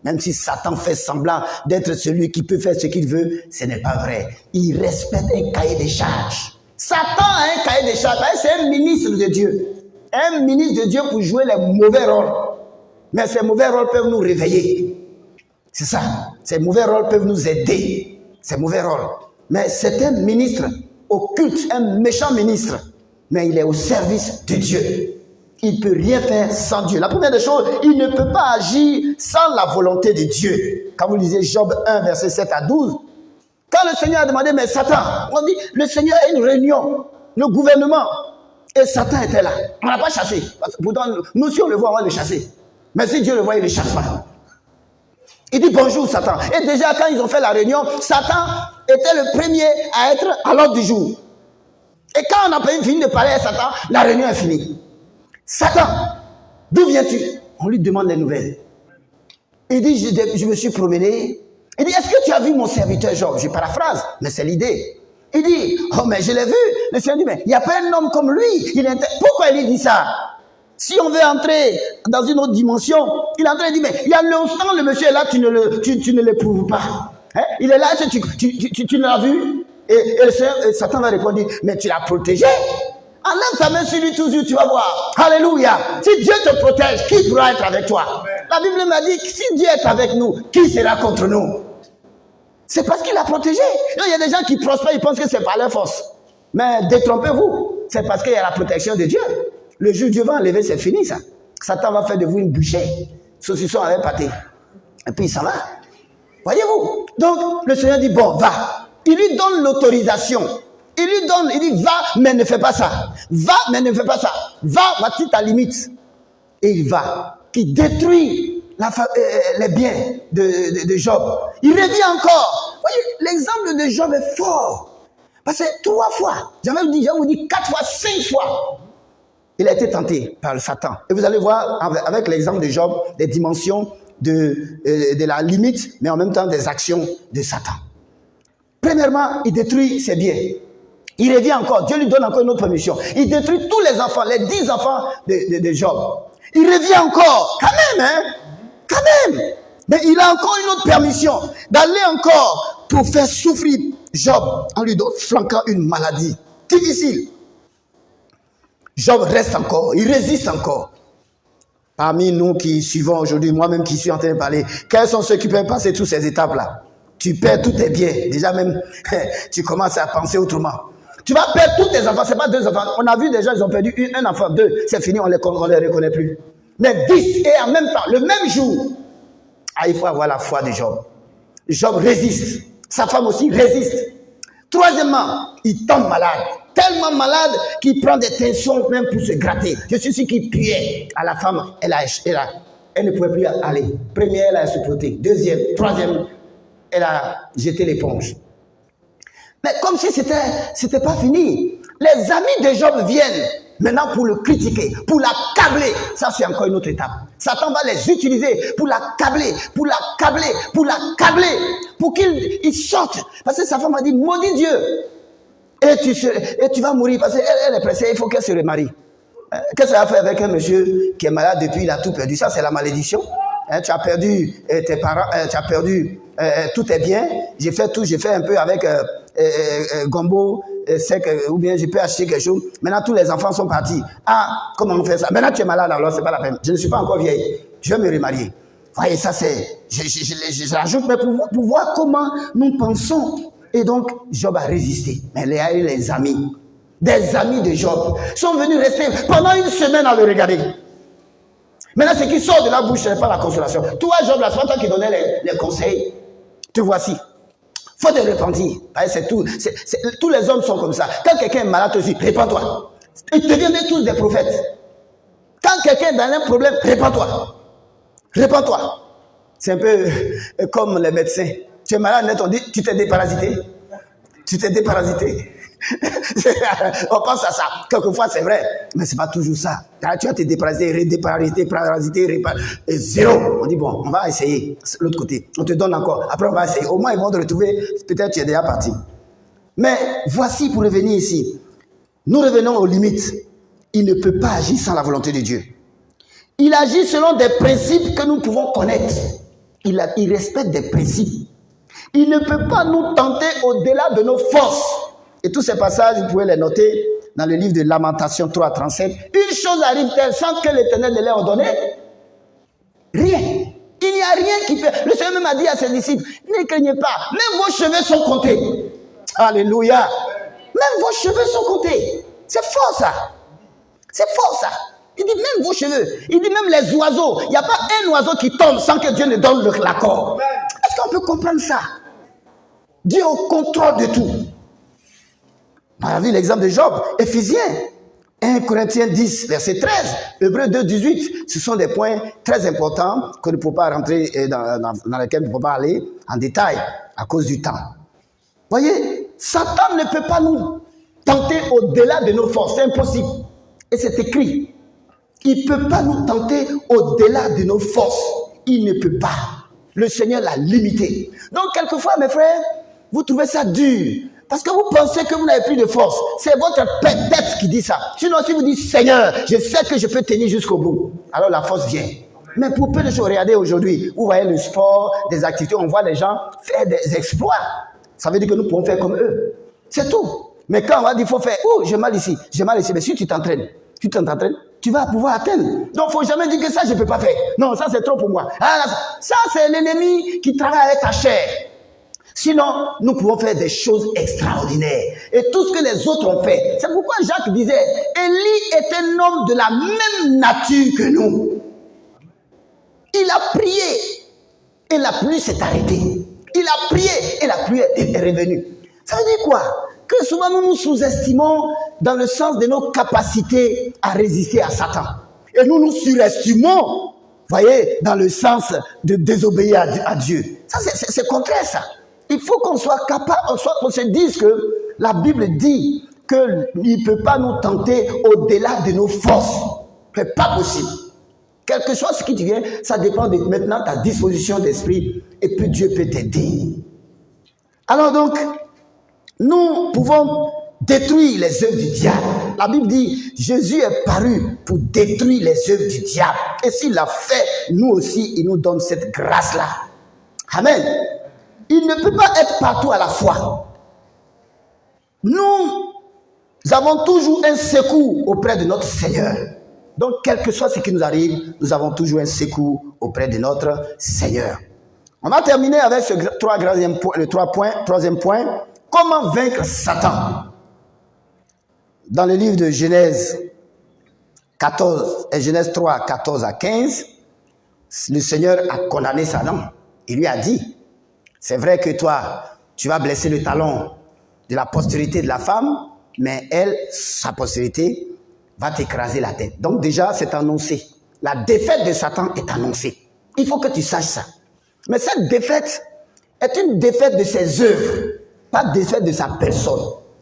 Même si Satan fait semblant d'être celui qui peut faire ce qu'il veut, ce n'est pas vrai. Il respecte un cahier des charges. Satan a un cahier des charges. C'est un ministre de Dieu. Un ministre de Dieu pour jouer les mauvais rôles. Mais ces mauvais rôles peuvent nous réveiller. C'est ça. Ces mauvais rôles peuvent nous aider. Ces mauvais rôles. Mais c'est un ministre occulte, un méchant ministre. Mais il est au service de Dieu. Il ne peut rien faire sans Dieu. La première des choses, il ne peut pas agir sans la volonté de Dieu. Quand vous lisez Job 1, verset 7 à 12, quand le Seigneur a demandé, mais Satan, on dit, le Seigneur a une réunion, le gouvernement, et Satan était là. On ne l'a pas chassé. Pourtant, nous, si on le voit, on va le chasser. Mais si Dieu le voit, il ne le chasse pas. Il dit bonjour Satan. Et déjà, quand ils ont fait la réunion, Satan était le premier à être à l'ordre du jour. Et quand on a fini de parler à Satan, la réunion est finie. Satan, d'où viens-tu? On lui demande les nouvelles. Il dit, je me suis promené. Il dit, est-ce que tu as vu mon serviteur Job? Je paraphrase, mais c'est l'idée. Il dit, oh mais je l'ai vu. Le Seigneur dit, mais il n'y a pas un homme comme lui. Pourquoi il dit ça? Si on veut entrer dans une autre dimension, il est en train de dire, mais il y a l'instant, le monsieur est là, tu ne l'éprouves pas. Hein? Il est là, tu ne l'as vu? Et le Seigneur, Satan va répondre, mais tu l'as protégé. Enlève ta main sur lui toujours, tu vas voir. Alléluia. Si Dieu te protège, qui pourra être avec toi? La Bible m'a dit, si Dieu est avec nous, qui sera contre nous? C'est parce qu'il a protégé. Il y a des gens qui prospèrent, ils pensent que c'est par leur force. Mais détrompez-vous, c'est parce qu'il y a la protection de Dieu. Le jour où Dieu va enlever, c'est fini ça. Satan va faire de vous une bouchée. Saucisson avec pâté. Et puis ça va. Voyez-vous? Donc, le Seigneur dit, bon, va. Il lui donne l'autorisation. Il dit, va, mais ne fais pas ça. Va, mais ne fais pas ça. Va, voici ta limite. Et il va. Qui détruit les biens de Job. Il revient encore. Voyez, l'exemple de Job est fort. Parce que 3 fois, je vous dis 4 fois, 5 fois, il a été tenté par le Satan. Et vous allez voir, avec l'exemple de Job, les dimensions de la limite, mais en même temps des actions de Satan. Premièrement, il détruit ses biens. Il revient encore, Dieu lui donne encore une autre permission. Il détruit tous les enfants, les 10 enfants de Job. Il revient encore, quand même, hein, quand même. Mais il a encore une autre permission d'aller encore pour faire souffrir Job en lui flanquant une maladie difficile. Job reste encore, il résiste encore. Parmi nous qui suivons aujourd'hui, moi-même qui suis en train de parler, quels sont ceux qui peuvent passer toutes ces étapes-là? Tu perds tous tes biens. Déjà même, tu commences à penser autrement. Tu vas perdre tous tes enfants. Ce n'est pas 2 enfants. On a vu déjà, ils ont perdu un enfant, 2. C'est fini, on ne les reconnaît plus. Mais 10, et en même temps, le même jour, il faut avoir la foi de Job. Job résiste. Sa femme aussi résiste. Troisièmement, il tombe malade. Tellement malade qu'il prend des tensions même pour se gratter. Je suis sûr qu'il puait à la femme. Elle ne pouvait plus aller. Première, elle a supporté. Deuxième, troisième, elle a jeté l'éponge. Mais comme si c'était pas fini. Les amis de Job viennent maintenant pour le critiquer, pour l'accabler. Ça, c'est encore une autre étape. Satan va les utiliser pour l'accabler, pour qu'il sorte. Parce que sa femme a dit, maudit Dieu. Et tu vas mourir parce qu'elle est pressée, il faut qu'elle se remarie. Qu'est-ce qu'elle a fait avec un monsieur qui est malade depuis, il a tout perdu? Ça, c'est la malédiction. Tu as perdu tes parents, tu as perdu tous tes biens. J'ai fait un peu avec gombo, sec, ou bien j'ai pu acheter quelque chose. Maintenant, tous les enfants sont partis. Ah, comment on fait ça? Maintenant, tu es malade, alors c'est pas la peine. Je ne suis pas encore vieille. Je vais me remarier. Voyez, ça c'est... Je rajoute, mais pour voir comment nous pensons. Et donc, Job a résisté. Mais les amis, des amis de Job, sont venus rester pendant 1 semaine à le regarder. Maintenant, ce qui sort de la bouche, ce n'est pas la consolation. Toi, Job, c'est pas toi qui donnais les conseils. Te voici. Faut te repentir. C'est tout. Tous les hommes sont comme ça. Quand quelqu'un est malade aussi, répands-toi. Ils deviennent tous des prophètes. Quand quelqu'un est dans un problème, répands-toi. Répands-toi. C'est un peu comme les médecins. Tu es malade, on dit, tu t'es déparasité. Tu t'es déparasité. On pense à ça. Quelquefois, c'est vrai. Mais c'est pas toujours ça. Tu as été déparasité, parasité, zéro. On dit, bon, on va essayer. L'autre côté. On te donne encore. Après, on va essayer. Au moins, ils vont te retrouver. Peut-être tu es déjà parti. Mais voici, pour revenir ici. Nous revenons aux limites. Il ne peut pas agir sans la volonté de Dieu. Il agit selon des principes que nous pouvons connaître. il respecte des principes. Il ne peut pas nous tenter au-delà de nos forces. Et tous ces passages, vous pouvez les noter dans le livre de Lamentations 3:37. Une chose arrive-t-elle sans que l'Éternel ne l'ait ordonné? Rien. Il n'y a rien qui peut. Le Seigneur même a dit à ses disciples, ne craignez pas, même vos cheveux sont comptés. Alléluia. Même vos cheveux sont comptés. C'est fort ça. C'est fort ça. Il dit même vos cheveux. Il dit même les oiseaux. Il n'y a pas un oiseau qui tombe sans que Dieu ne donne l'accord. Est-ce qu'on peut comprendre ça? Dieu est au contrôle de tout. On a vu l'exemple de Job. Éphésiens 1 Corinthiens 10, verset 13. Hébreux 2, 18. Ce sont des points très importants que nous ne pouvons pas rentrer dans lesquels nous ne pouvons pas aller en détail à cause du temps. Voyez, Satan ne peut pas nous tenter au-delà de nos forces. C'est impossible. Et c'est écrit. Il ne peut pas nous tenter au-delà de nos forces. Il ne peut pas. Le Seigneur l'a limité. Donc, quelquefois, mes frères, vous trouvez ça dur. Parce que vous pensez que vous n'avez plus de force. C'est votre tête qui dit ça. Sinon, si vous dites, Seigneur, je sais que je peux tenir jusqu'au bout. Alors la force vient. Mais pour peu de choses, regardez aujourd'hui, vous voyez le sport, des activités, on voit les gens faire des exploits. Ça veut dire que nous pouvons faire comme eux. C'est tout. Mais quand on va dire, il faut faire, oh, j'ai mal ici, mais si tu t'entraînes, tu vas pouvoir atteindre. Donc, il ne faut jamais dire que ça, je ne peux pas faire. Non, ça, c'est trop pour moi. Ah, ça, c'est l'ennemi qui travaille avec ta chair. Sinon, nous pouvons faire des choses extraordinaires. Et tout ce que les autres ont fait. C'est pourquoi Jacques disait, Élie est un homme de la même nature que nous. Il a prié et la pluie s'est arrêtée. Il a prié et la pluie est revenue. Ça veut dire quoi? Que souvent nous nous sous-estimons dans le sens de nos capacités à résister à Satan. Et nous nous surestimons, voyez, dans le sens de désobéir à Dieu. Ça, c'est contraire ça. Il faut qu'on soit capable, qu'on se dise que la Bible dit qu'il ne peut pas nous tenter au-delà de nos forces. C'est pas possible. Quelque chose ce qui te vient, ça dépend de maintenant ta disposition d'esprit et puis Dieu peut t'aider. Alors donc, nous pouvons détruire les œuvres du diable. La Bible dit, Jésus est paru pour détruire les œuvres du diable. Et s'il l'a fait, nous aussi, il nous donne cette grâce-là. Amen. Il ne peut pas être partout à la fois. Nous avons toujours un secours auprès de notre Seigneur. Donc, quel que soit ce qui nous arrive, nous avons toujours un secours auprès de notre Seigneur. On va terminer avec ce troisième point. Comment vaincre Satan? Dans le livre de Genèse 3, 14 à 15, le Seigneur a condamné Satan. Il lui a dit, c'est vrai que toi, tu vas blesser le talon de la postérité de la femme, mais elle, sa postérité, va t'écraser la tête. Donc déjà, c'est annoncé. La défaite de Satan est annoncée. Il faut que tu saches ça. Mais cette défaite est une défaite de ses œuvres, pas de défaite de sa personne.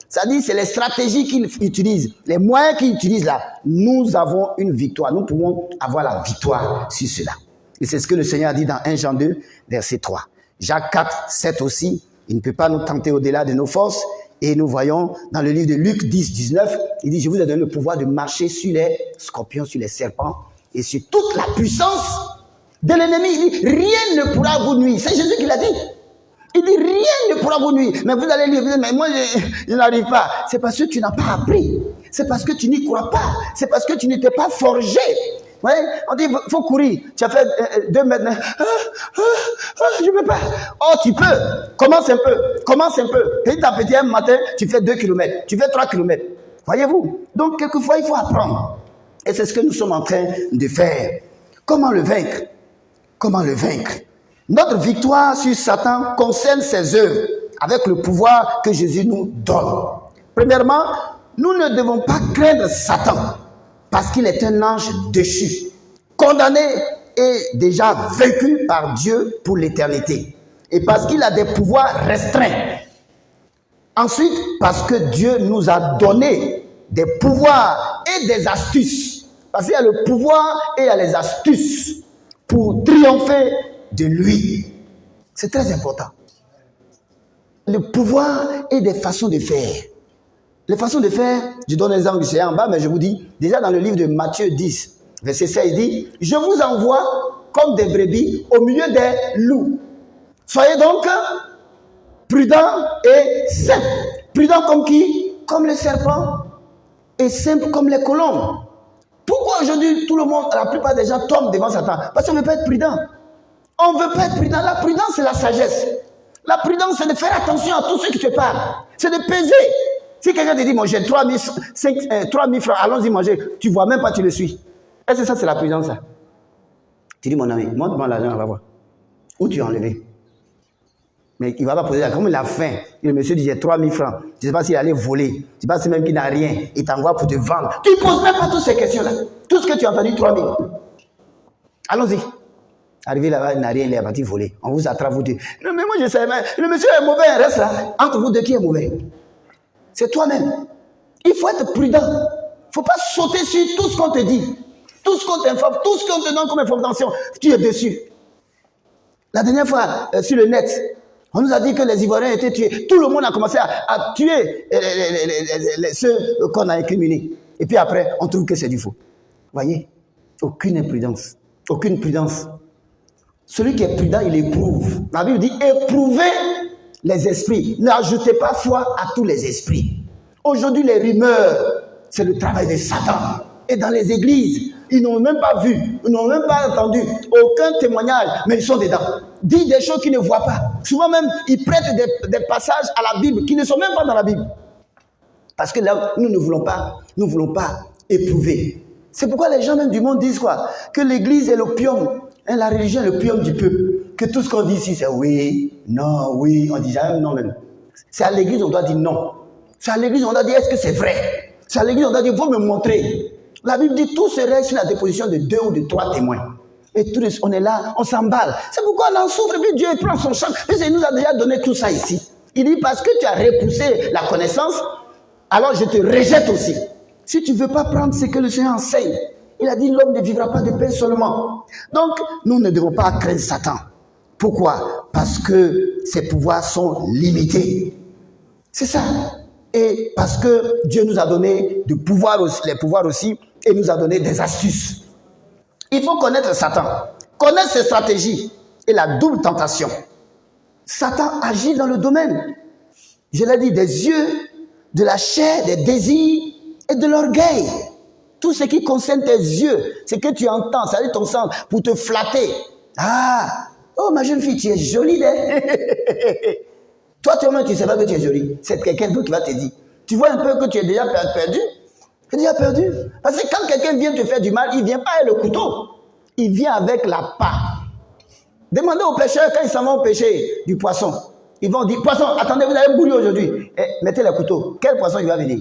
C'est-à-dire, c'est les stratégies qu'il utilise, les moyens qu'il utilise là. Nous avons une victoire. Nous pouvons avoir la victoire sur cela. Et c'est ce que le Seigneur a dit dans 1 Jean 2, verset 3. Jacques 4, 7 aussi. Il ne peut pas nous tenter au-delà de nos forces. Et nous voyons dans le livre de Luc 10, 19, il dit, je vous ai donné le pouvoir de marcher sur les scorpions, sur les serpents et sur toute la puissance de l'ennemi. Il dit, rien ne pourra vous nuire. C'est Jésus qui l'a dit. Il dit, rien ne pourra vous nuire. Mais vous allez dire, mais moi, je n'arrive pas. C'est parce que tu n'as pas appris. C'est parce que tu n'y crois pas. C'est parce que tu n'étais pas forgé. Ouais, on dit, il faut courir. Tu as fait 2 mètres. Je ne peux pas. Oh, tu peux. Commence un peu. Petit à petit, un matin, tu fais 2 kilomètres. Tu fais 3 kilomètres. Voyez-vous? Donc, quelquefois, il faut apprendre. Et c'est ce que nous sommes en train de faire. Comment le vaincre? Notre victoire sur Satan concerne ses œuvres avec le pouvoir que Jésus nous donne. Premièrement, nous ne devons pas craindre Satan. Parce qu'il est un ange déchu, condamné et déjà vaincu par Dieu pour l'éternité. Et parce qu'il a des pouvoirs restreints. Ensuite, parce que Dieu nous a donné des pouvoirs et des astuces. Parce qu'il y a le pouvoir et il y a les astuces pour triompher de lui. C'est très important. Le pouvoir et des façons de faire. Les façons de faire, je donne un exemple, c'est en bas, mais je vous dis, déjà dans le livre de Matthieu 10, verset 16, il dit, je vous envoie comme des brebis au milieu des loups. Soyez donc prudents et simples. Prudents comme qui? Comme le serpent, et simples comme les colombes. Pourquoi aujourd'hui tout le monde, la plupart des gens tombent devant Satan? Parce qu'on ne veut pas être prudent. On ne veut pas être prudent. La prudence, c'est la sagesse. La prudence, c'est de faire attention à tout ce qui te parle. C'est de peser. Si quelqu'un te dit, moi j'ai 3 000 francs, allons-y manger, tu ne vois même pas, tu le suis. Est-ce que ça, c'est la prudence, ça? Tu dis, mon ami, montre-moi l'argent, on va voir. Où tu as enlevé? Mais il ne va pas poser la question. Comme il a faim, le monsieur dit, j'ai 3 000 francs. Je ne sais pas s'il allait voler. Je ne sais pas si même qu'il n'a rien. Il t'envoie pour te vendre. Tu ne poses même pas toutes ces questions-là. Tout ce que tu as entendu, 3 000. Allons-y. Arrivé là-bas, il n'a rien, il est parti voler. On vous attrape, vous dites, non, mais moi je sais, mais le monsieur est mauvais, reste là. Entre vous deux, qui est mauvais? C'est toi-même. Il faut être prudent. Il ne faut pas sauter sur tout ce qu'on te dit. Tout ce qu'on t'informe, tout ce qu'on te donne comme information, tu es dessus. La dernière fois, sur le net, on nous a dit que les Ivoiriens étaient tués. Tout le monde a commencé à tuer ceux qu'on a incriminés. Et puis après, on trouve que c'est du faux. Voyez? Aucune imprudence. Aucune prudence. Celui qui est prudent, il éprouve. La Bible dit, éprouvez les esprits. N'ajoutez pas foi à tous les esprits. Aujourd'hui, les rumeurs, c'est le travail de Satan. Et dans les églises, ils n'ont même pas vu, ils n'ont même pas entendu aucun témoignage, mais ils sont dedans. Disent des choses qu'ils ne voient pas. Souvent même, ils prêtent des passages à la Bible qui ne sont même pas dans la Bible. Parce que là, nous ne voulons pas éprouver. C'est pourquoi les gens même du monde disent quoi? Que l'église est l'opium, la religion est l'opium du peuple. Que tout ce qu'on dit ici, c'est oui, non, oui, on dit jamais non même. C'est à l'église on doit dire non. C'est à l'église on doit dire est-ce que c'est vrai? C'est à l'église on doit dire faut me montrer. La Bible dit tout se règle sur la déposition de 2 ou de 3 témoins. Et tous on est là, on s'emballe. C'est pourquoi on en souffre, et puis Dieu prend son champ. Et il nous a déjà donné tout ça ici. Il dit parce que tu as repoussé la connaissance, alors je te rejette aussi. Si tu ne veux pas prendre ce que le Seigneur enseigne, il a dit l'homme ne vivra pas de pain seulement. Donc, nous ne devons pas craindre Satan. Pourquoi? Parce que ses pouvoirs sont limités. C'est ça. Et parce que Dieu nous a donné du pouvoir aussi, les pouvoirs aussi, et nous a donné des astuces. Il faut connaître Satan, connaître ses stratégies et la double tentation. Satan agit dans le domaine, je l'ai dit, des yeux, de la chair, des désirs et de l'orgueil. Tout ce qui concerne tes yeux, ce que tu entends, ça dit ton sens, pour te flatter. Ah, oh ma jeune fille, tu es jolie, hein? Toi-même, tu ne sais pas que tu es jolie. C'est quelqu'un d'autre qui va te dire. Tu vois un peu que tu es déjà perdu? Tu es déjà perdu. Parce que quand quelqu'un vient te faire du mal, il ne vient pas avec le couteau. Il vient avec la part. Demandez aux pêcheurs, quand ils s'en vont pêcher du poisson, ils vont dire, poisson, attendez, vous avez bouilli aujourd'hui. Mettez le couteau. Quel poisson il va venir?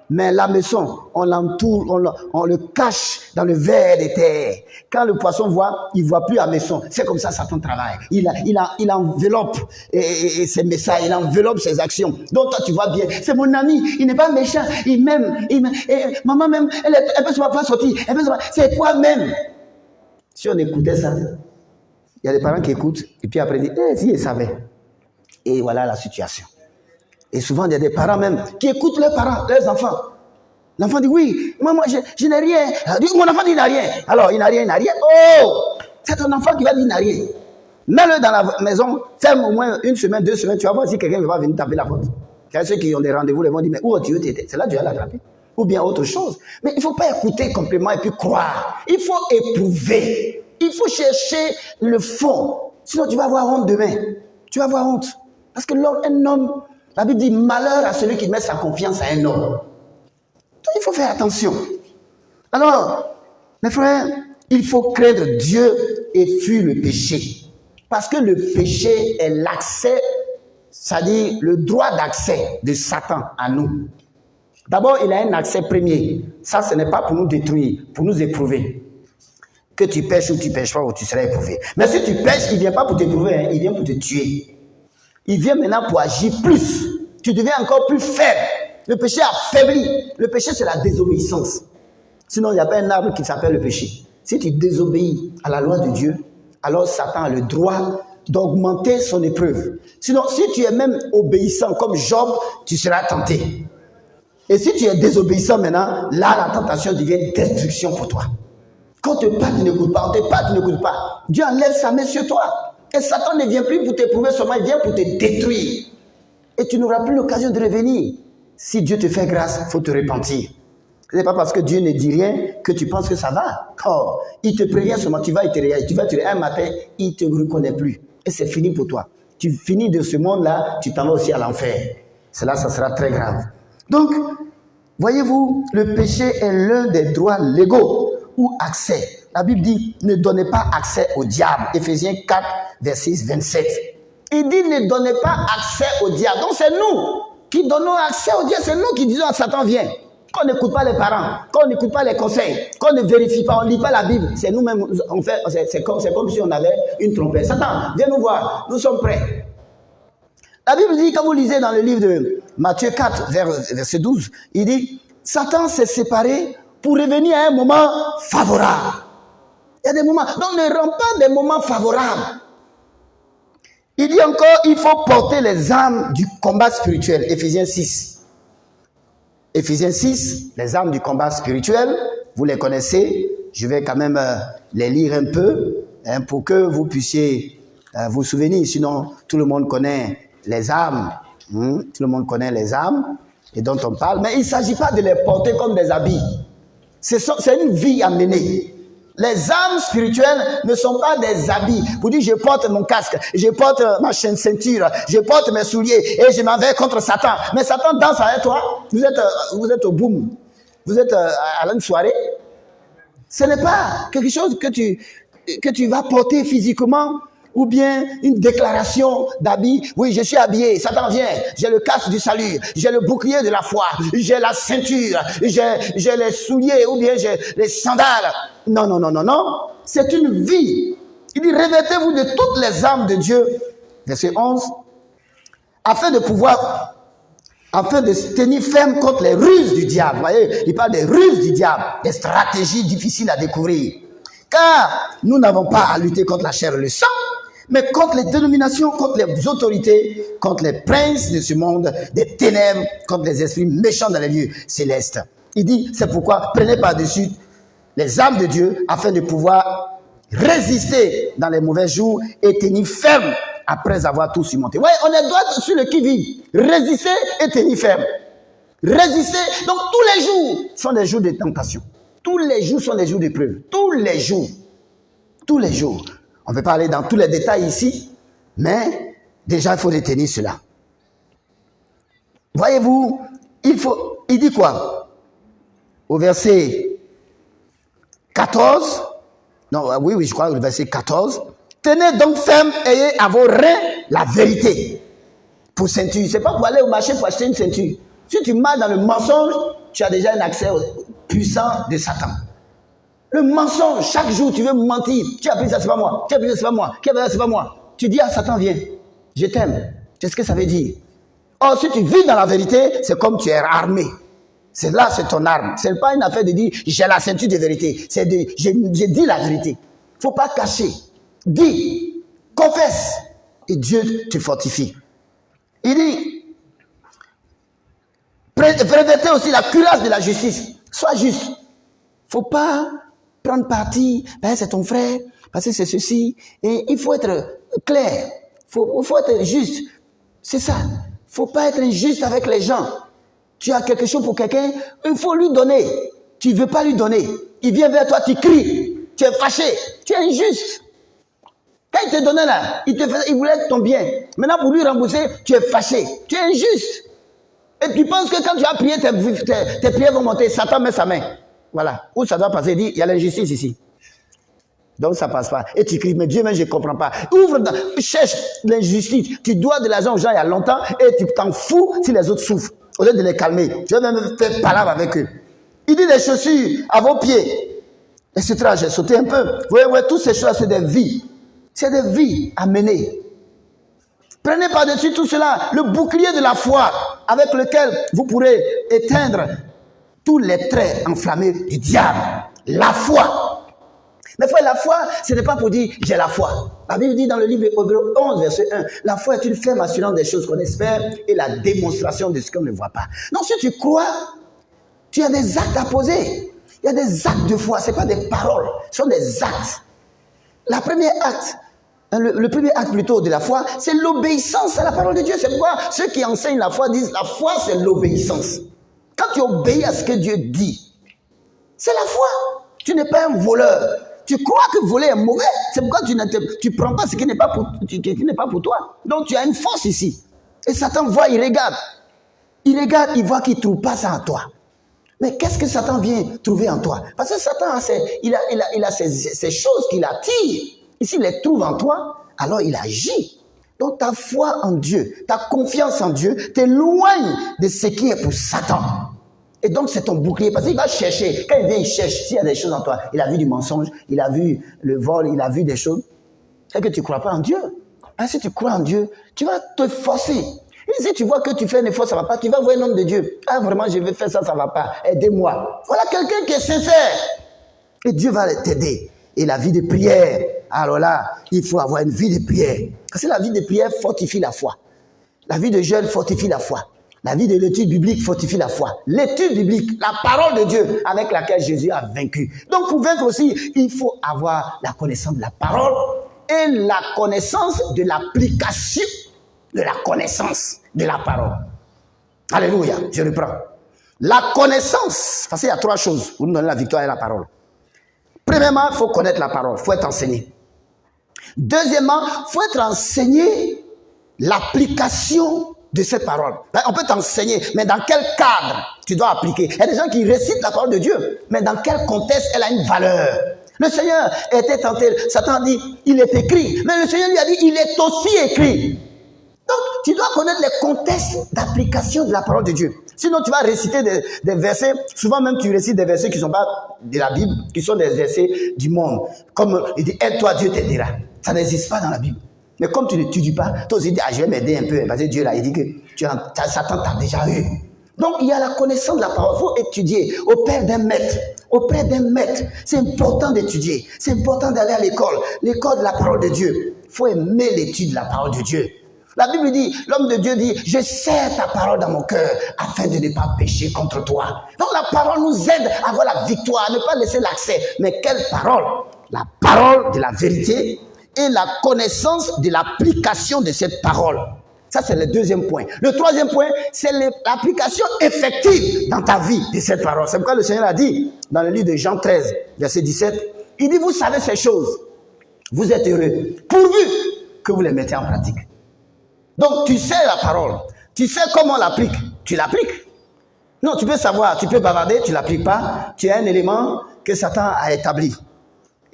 Mais l'hameçon, on l'entoure, on le cache dans le verre de terre. Quand le poisson voit, il ne voit plus l'hameçon. C'est comme ça Satan travaille. Il enveloppe ses messages, il enveloppe ses actions. Donc toi tu vois bien, c'est mon ami, il n'est pas méchant, il m'aime. Maman même, elle peut se pas sortir. C'est toi-même. Si on écoutait ça, il y a des parents qui écoutent, et puis après ils disent, si ils savaient. Et voilà la situation. Et souvent, il y a des parents même qui écoutent leurs parents, leurs enfants. L'enfant dit, oui, moi je n'ai rien. Mon enfant dit, il n'a rien. Alors, il n'a rien. Oh, c'est ton enfant qui va dire, il n'a rien. Mets-le dans la maison, ferme au moins 1 semaine, 2 semaines, tu vas voir si quelqu'un va venir taper la porte. Il y a ceux qui ont des rendez-vous, ils vont dire, mais où tu étais? C'est là que tu vas l'attraper. Ou bien autre chose. Mais il ne faut pas écouter complètement et puis croire. Il faut éprouver. Il faut chercher le fond. Sinon, tu vas avoir honte demain. Tu vas avoir honte. Parce que un homme, la Bible dit, malheur à celui qui met sa confiance à un homme. Donc, il faut faire attention. Alors, mes frères, il faut craindre Dieu et fuir le péché. Parce que le péché est l'accès, c'est-à-dire le droit d'accès de Satan à nous. D'abord, il a un accès premier. Ça, ce n'est pas pour nous détruire, pour nous éprouver. Que tu pêches ou tu ne pêches pas, ou tu seras éprouvé. Mais si tu pêches, il ne vient pas pour t'éprouver, hein, il vient pour te tuer. Il vient maintenant pour agir plus. Tu deviens encore plus faible. Le péché affaiblit. Le péché, c'est la désobéissance. Sinon, il n'y a pas un arbre qui s'appelle le péché. Si tu désobéis à la loi de Dieu, alors Satan a le droit d'augmenter son épreuve. Sinon, si tu es même obéissant comme Job, tu seras tenté. Et si tu es désobéissant maintenant, là, la tentation devient destruction pour toi. Quand on te parle, tu n'écoutes pas. On te parle, tu n'écoutes pas. Dieu enlève sa main sur toi. Et Satan ne vient plus pour t'éprouver seulement, il vient pour te détruire. Et tu n'auras plus l'occasion de revenir. Si Dieu te fait grâce, il faut te repentir. Ce n'est pas parce que Dieu ne dit rien que tu penses que ça va. Oh, il te prévient seulement, tu vas et te réveiller. Tu vas te réveiller un matin, il ne te reconnaît plus. Et c'est fini pour toi. Tu finis de ce monde-là, tu t'en vas aussi à l'enfer. Cela, ça sera très grave. Donc, voyez-vous, le péché est l'un des droits légaux ou accès. La Bible dit, ne donnez pas accès au diable. Éphésiens 4, verset 27. Il dit, ne donnez pas accès au diable. Donc, c'est nous qui donnons accès au diable. C'est nous qui disons à Satan, viens. Quand on n'écoute pas les parents, quand on n'écoute pas les conseils, quand on ne vérifie pas, on ne lit pas la Bible, c'est nous-mêmes, on fait, c'est comme si on avait une trompette. Satan, viens nous voir, nous sommes prêts. La Bible dit, quand vous lisez dans le livre de Matthieu 4, verset 12, il dit, Satan s'est séparé pour revenir à un moment favorable. Il y a des moments, donc ne rend pas des moments favorables. Il dit encore, il faut porter les armes du combat spirituel, Éphésiens 6. Éphésiens 6, les armes du combat spirituel, vous les connaissez, je vais quand même les lire un peu, hein, pour que vous puissiez vous souvenir, sinon tout le monde connaît les armes, tout le monde connaît les armes et dont on parle, mais il ne s'agit pas de les porter comme des habits, c'est une vie à mener. Les armes spirituelles ne sont pas des habits. Vous dites, je porte mon casque, je porte ma ceinture, je porte mes souliers et je m'en vais contre Satan. Mais Satan danse avec toi. Vous êtes au boom. Vous êtes à une soirée. Ce n'est pas quelque chose que tu vas porter physiquement ou bien une déclaration d'habit. Oui, je suis habillé, Satan vient, j'ai le casque du salut, j'ai le bouclier de la foi, j'ai la ceinture, j'ai les souliers ou bien j'ai les sandales. Non, non, non, non, non. C'est une vie. Il dit, revêtez-vous de toutes les armes de Dieu. Verset 11. Afin de se tenir ferme contre les ruses du diable. Vous voyez, il parle des ruses du diable, des stratégies difficiles à découvrir. Car nous n'avons pas à lutter contre la chair et le sang, mais contre les dénominations, contre les autorités, contre les princes de ce monde, des ténèbres, contre les esprits méchants dans les lieux célestes. Il dit, c'est pourquoi prenez par-dessus les armes de Dieu afin de pouvoir résister dans les mauvais jours et tenir ferme après avoir tout surmonté. Ouais, on est droit sur le qui-vive. Résister et tenir ferme. Résister. Donc tous les jours sont des jours de tentation. Tous les jours sont des jours d'épreuve. Tous les jours. Tous les jours. On ne peut pas aller dans tous les détails ici, mais déjà il faut retenir cela. Voyez-vous, il dit quoi? Au verset 14, non, oui, je crois, le verset 14. Tenez donc ferme, ayez à vos reins la vérité. Pour ceinture, c'est pas pour aller au marché pour acheter une ceinture. Si tu marches dans le mensonge, tu as déjà un accès puissant de Satan. Le mensonge, chaque jour, tu veux mentir. Tu as pris ça, c'est pas moi. Tu as pris ça, c'est pas moi. Tu as pris ça, c'est pas moi. Tu dis à Satan, viens, je t'aime. Qu'est-ce que ça veut dire? Or, si tu vis dans la vérité, c'est comme tu es armé. C'est là, c'est ton arme. C'est pas une affaire de dire, j'ai la ceinture de vérité. C'est de, j'ai dit la vérité. Faut pas cacher. Dis, confesse. Et Dieu te fortifie. Il dit, revêtez aussi la cuirasse de la justice. Sois juste. Faut pas prendre parti, ben c'est ton frère, parce que c'est ceci. Et il faut être clair. Faut être juste. C'est ça. Faut pas être injuste avec les gens. Tu as quelque chose pour quelqu'un, il faut lui donner. Tu ne veux pas lui donner. Il vient vers toi, tu cries. Tu es fâché. Tu es injuste. Quand il te donnait là, il voulait ton bien. Maintenant, pour lui rembourser, tu es fâché. Tu es injuste. Et tu penses que quand tu as prié, tes prières vont monter. Satan met sa main. Voilà. Où ça doit passer? Il dit, il y a l'injustice ici. Donc ça passe pas. Et tu cries, mais Dieu, mais je ne comprends pas. Cherche l'injustice. Tu dois de l'argent aux gens il y a longtemps et tu t'en fous si les autres souffrent. Au lieu de les calmer. Je vais même faire palabre avec eux. Il dit les chaussures à vos pieds. Etc. J'ai sauté un peu. Vous voyez, toutes ces choses, c'est des vies. C'est des vies à mener. Prenez par-dessus tout cela le bouclier de la foi avec lequel vous pourrez éteindre tous les traits enflammés du diable. La foi. Mais frère, la foi, ce n'est pas pour dire j'ai la foi. La Bible dit dans le livre Hébreux 11, verset 1, la foi est une ferme assurance des choses qu'on espère et la démonstration de ce qu'on ne voit pas. Donc si tu crois, tu as des actes à poser. Il y a des actes de foi, ce n'est pas des paroles, ce sont des actes. Le premier acte plutôt de la foi, c'est l'obéissance à la parole de Dieu. C'est pourquoi ceux qui enseignent la foi disent la foi, c'est l'obéissance. Quand tu obéis à ce que Dieu dit, c'est la foi. Tu n'es pas un voleur. Tu crois que voler est mauvais. C'est pourquoi tu ne prends pas ce qui n'est pas pour toi. Donc tu as une force ici. Et Satan voit, il regarde. Il regarde, il voit qu'il ne trouve pas ça en toi. Mais qu'est-ce que Satan vient trouver en toi? Parce que Satan a ces choses qu'il attire. Et s'il les trouve en toi, alors il agit. Donc ta foi en Dieu, ta confiance en Dieu t'éloigne de ce qui est pour Satan. Et donc c'est ton bouclier. Parce qu'il va chercher. Quand il vient, il cherche. S'il y a des choses en toi, il a vu du mensonge, il a vu le vol, il a vu des choses. C'est que tu ne crois pas en Dieu. Hein, si tu crois en Dieu, tu vas te forcer. Et si tu vois que tu fais un effort, ça ne va pas, tu vas voir un homme de Dieu. Ah, vraiment, je vais faire ça, ça ne va pas. Aidez-moi. Voilà quelqu'un qui est sincère. Et Dieu va t'aider. Et la vie de prière, alors là, il faut avoir une vie de prière. Parce que la vie de prière fortifie la foi. La vie de jeûne fortifie la foi. La vie de l'étude biblique fortifie la foi. L'étude biblique, la parole de Dieu avec laquelle Jésus a vaincu. Donc pour vaincre aussi, il faut avoir la connaissance de la parole et la connaissance de l'application de la connaissance de la parole. Alléluia, je reprends. La connaissance, parce qu'il y a trois choses pour nous donner la victoire et la parole. Premièrement, il faut connaître la parole, il faut être enseigné. Deuxièmement, il faut être enseigné l'application de cette parole. On peut t'enseigner, mais dans quel cadre tu dois appliquer? Il y a des gens qui récitent la parole de Dieu, mais dans quel contexte elle a une valeur? Le Seigneur était tenté, Satan a dit, il est écrit, mais le Seigneur lui a dit, il est aussi écrit. Donc, tu dois connaître les contextes d'application de la parole de Dieu. Sinon, tu vas réciter des versets, souvent même tu récites des versets qui ne sont pas de la Bible, qui sont des versets du monde. Comme il dit, aide-toi, Dieu t'aidera. Ça n'existe pas dans la Bible. Mais comme tu n'étudies pas, toi aussi, je vais m'aider un peu. Parce que Dieu là, il dit que Satan t'a déjà eu. Donc, il y a la connaissance de la parole. Il faut étudier auprès d'un maître. Auprès d'un maître. C'est important d'étudier. C'est important d'aller à l'école. L'école de la parole de Dieu. Il faut aimer l'étude de la parole de Dieu. La Bible dit, l'homme de Dieu dit, je serre ta parole dans mon cœur afin de ne pas pécher contre toi. Donc la parole nous aide à avoir la victoire, à ne pas laisser l'accès. Mais quelle parole? La parole de la vérité et la connaissance de l'application de cette parole. Ça, c'est le deuxième point. Le troisième point, c'est l'application effective dans ta vie de cette parole. C'est pourquoi le Seigneur a dit, dans le livre de Jean 13, verset 17, il dit, vous savez ces choses, vous êtes heureux, pourvu que vous les mettez en pratique. Donc, tu sais la parole. Tu sais comment on l'applique. Tu l'appliques. Non, tu peux savoir, tu peux bavarder, tu ne l'appliques pas. Tu as un élément que Satan a établi.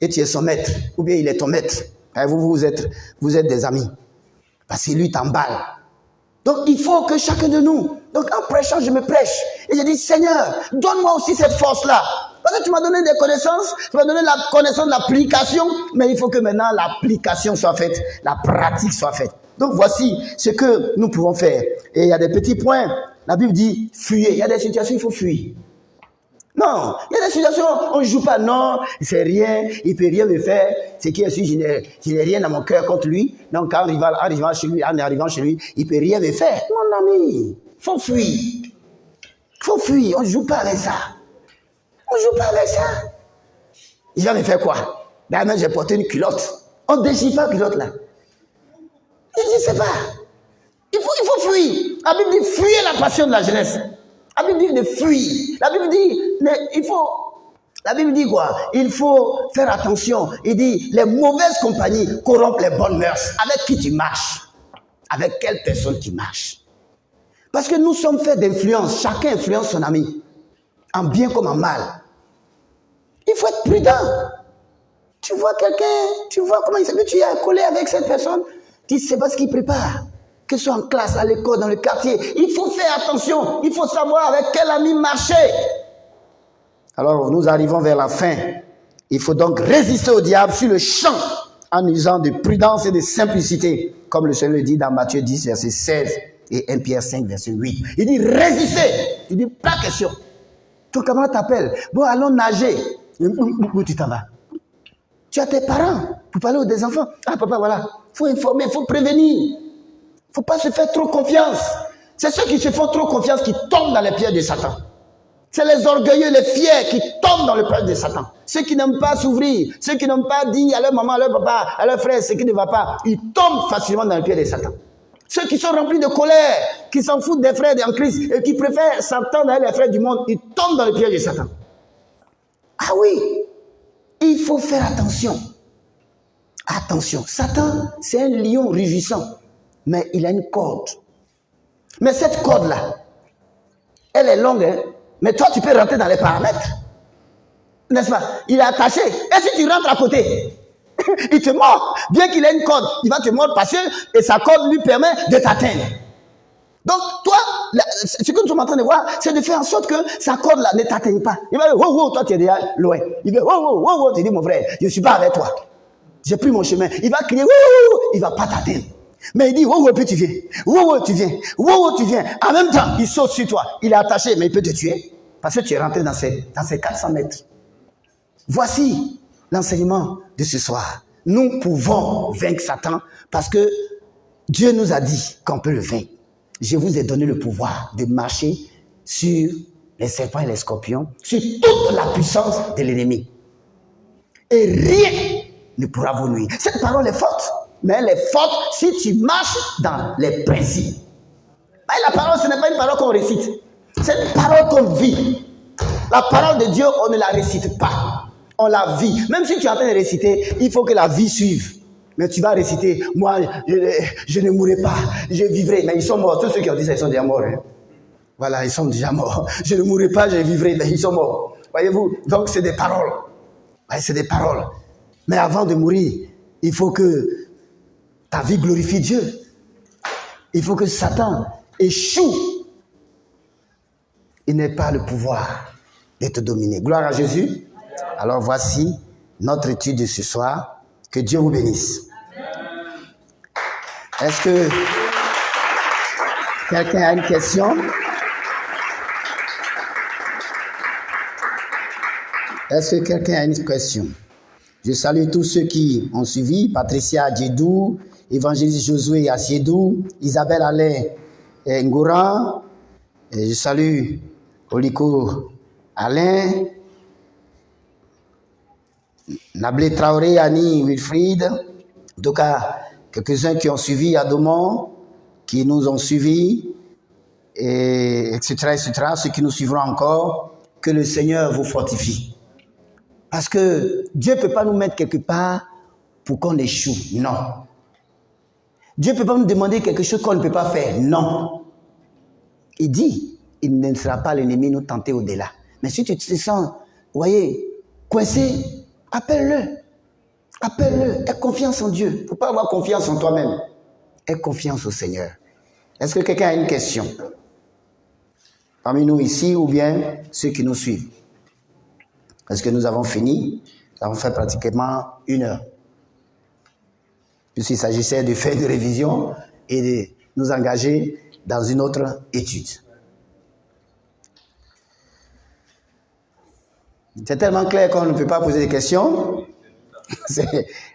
Et tu es son maître. Ou bien il est ton maître. Et vous êtes des amis. Parce que lui t'emballe. Donc, il faut que chacun de nous, donc en prêchant, je me prêche. Et je dis, Seigneur, donne-moi aussi cette force-là. Parce que tu m'as donné des connaissances, tu m'as donné la connaissance de l'application, mais il faut que maintenant l'application soit faite, la pratique soit faite. Donc voici ce que nous pouvons faire. Et il y a des petits points. La Bible dit, fuyez. Il y a des situations, il faut fuir. Non, il y a des situations, on ne joue pas. Non, c'est rien, il ne peut rien me faire. Ce qui est sûr, je n'ai rien dans mon cœur contre lui. Donc en arrivant chez lui, il ne peut rien me faire. Mon ami, il faut fuir. Il faut fuir, on ne joue pas avec ça. On ne joue pas avec ça. Il va me faire quoi? D'ailleurs, j'ai porté une culotte. On ne déchire pas la culotte là. Je ne sais pas. Il faut fuir. La Bible dit fuyez la passion de la jeunesse. La Bible dit de fuir. La Bible dit, la Bible dit quoi? Il faut faire attention. Il dit les mauvaises compagnies corrompent les bonnes mœurs. Avec qui tu marches? Avec quelle personne tu marches? Parce que nous sommes faits d'influence. Chacun influence son ami. En bien comme en mal. Il faut être prudent. Tu vois quelqu'un, tu vois comment il s'appelle, tu es collé avec cette personne. Tu sais pas ce qu'il prépare. Que ce soit en classe, à l'école, dans le quartier. Il faut faire attention. Il faut savoir avec quel ami marcher. Alors, nous arrivons vers la fin. Il faut donc résister au diable sur le champ en usant de prudence et de simplicité. Comme le Seigneur le dit dans Matthieu 10, verset 16 et 1 Pierre 5, verset 8. Il dit résister. Il dit pas question. Ton camarade t'appelle. Bon, allons nager. Où tu t'en vas? Tu as tes parents pour parler aux des enfants. Ah, papa, voilà. Il faut informer, il faut prévenir. Il ne faut pas se faire trop confiance. C'est ceux qui se font trop confiance qui tombent dans les pièges de Satan. C'est les orgueilleux, les fiers qui tombent dans le piège de Satan. Ceux qui n'aiment pas s'ouvrir, ceux qui n'aiment pas dire à leur maman, à leur papa, à leur frère ce qui ne va pas, ils tombent facilement dans le piège de Satan. Ceux qui sont remplis de colère, qui s'en foutent des frères en Christ et qui préfèrent s'entendre avec les frères du monde, ils tombent dans le piège de Satan. Ah oui, il faut faire attention. Attention, Satan, c'est un lion rugissant, mais il a une corde. Mais cette corde-là, elle est longue, hein? Mais toi, tu peux rentrer dans les paramètres. N'est-ce pas? Il est attaché. Et si tu rentres à côté, il te mord. Bien qu'il ait une corde, il va te mordre parce que sa corde lui permet de t'atteindre. Donc, toi, ce que nous sommes en train de voir, c'est de faire en sorte que sa corde-là ne t'atteigne pas. Il va dire, wow, wow, toi, tu es déjà loin. Il va, wow, wow, wow, wow, tu dis, mon frère, je ne suis pas avec toi. J'ai pris mon chemin. Il va crier, wow, wow, il ne va pas t'atteindre. Mais il dit, wow, wow, puis tu viens. Wow, wow, tu viens. Wow, wow, tu viens. En même temps, il saute sur toi. Il est attaché, mais il peut te tuer. Parce que tu es rentré dans ces 400 mètres. Voici l'enseignement de ce soir. Nous pouvons vaincre Satan parce que Dieu nous a dit qu'on peut le vaincre. Je vous ai donné le pouvoir de marcher sur les serpents et les scorpions, sur toute la puissance de l'ennemi. Et rien ne pourra vous nuire. Cette parole est forte, mais elle est forte si tu marches dans les principes. Mais la parole, ce n'est pas une parole qu'on récite. C'est une parole qu'on vit. La parole de Dieu, on ne la récite pas. On la vit. Même si tu es en train de réciter, il faut que la vie suive. Mais tu vas réciter, moi, je ne mourrai pas, je vivrai. Mais ils sont morts. Tous ceux qui ont dit ça, ils sont déjà morts. Hein. Voilà, ils sont déjà morts. Je ne mourrai pas, je vivrai. Mais ils sont morts. Voyez-vous? Donc, c'est des paroles. Ouais, c'est des paroles. Mais avant de mourir, il faut que ta vie glorifie Dieu. Il faut que Satan échoue. Il n'a pas le pouvoir de te dominer. Gloire à Jésus. Alors voici notre étude de ce soir. Que Dieu vous bénisse. Est-ce que quelqu'un a une question? Est-ce que quelqu'un a une question? Je salue tous ceux qui ont suivi. Patricia Djedou, Évangéliste Josué Asiedou, Isabelle Alain Ngouran. Et je salue Oliko Alain, Nablé Traoré, Annie Wilfried, en tout cas, quelques-uns qui ont suivi Adomon, qui nous ont suivis, et etc., ceux qui nous suivront encore, que le Seigneur vous fortifie. Parce que Dieu ne peut pas nous mettre quelque part pour qu'on échoue, non. Dieu ne peut pas nous demander quelque chose qu'on ne peut pas faire, non. Il dit, il ne sera pas l'ennemi nous tenter au-delà. Mais si tu te sens, vous voyez, coincé, appelle-le. Appelle-le. Aie confiance en Dieu. Il ne faut pas avoir confiance en toi-même. Aie confiance au Seigneur. Est-ce que quelqu'un a une question? Parmi nous ici ou bien ceux qui nous suivent? Est-ce que nous avons fini? Nous avons fait pratiquement 1 heure. Puisqu'il s'agissait de faire une révision et de nous engager dans une autre étude. C'est tellement clair qu'on ne peut pas poser des questions.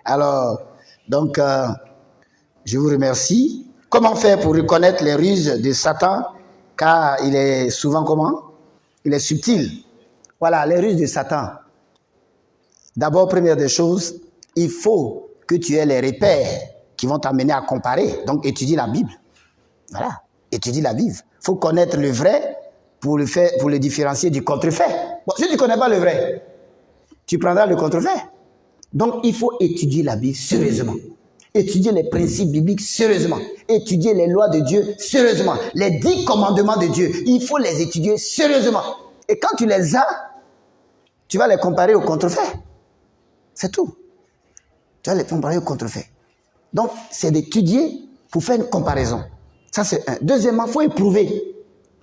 Alors, donc, je vous remercie. Comment faire pour reconnaître les ruses de Satan? Car il est souvent comment? Il est subtil. Voilà, les ruses de Satan. D'abord, première des choses, il faut que tu aies les repères qui vont t'amener à comparer. Donc, étudie la Bible. Voilà, étudie la Bible. Il faut connaître le vrai pour le différencier du contrefait. Bon, si tu ne connais pas le vrai, tu prendras le contrefait. Donc, il faut étudier la Bible sérieusement. Étudier les principes bibliques sérieusement. Étudier les lois de Dieu sérieusement. Les 10 commandements de Dieu, il faut les étudier sérieusement. Et quand tu les as, tu vas les comparer au contrefait. C'est tout. Tu vas les comparer au contrefait. Donc, c'est d'étudier pour faire une comparaison. Ça, c'est un. Deuxièmement, il faut éprouver.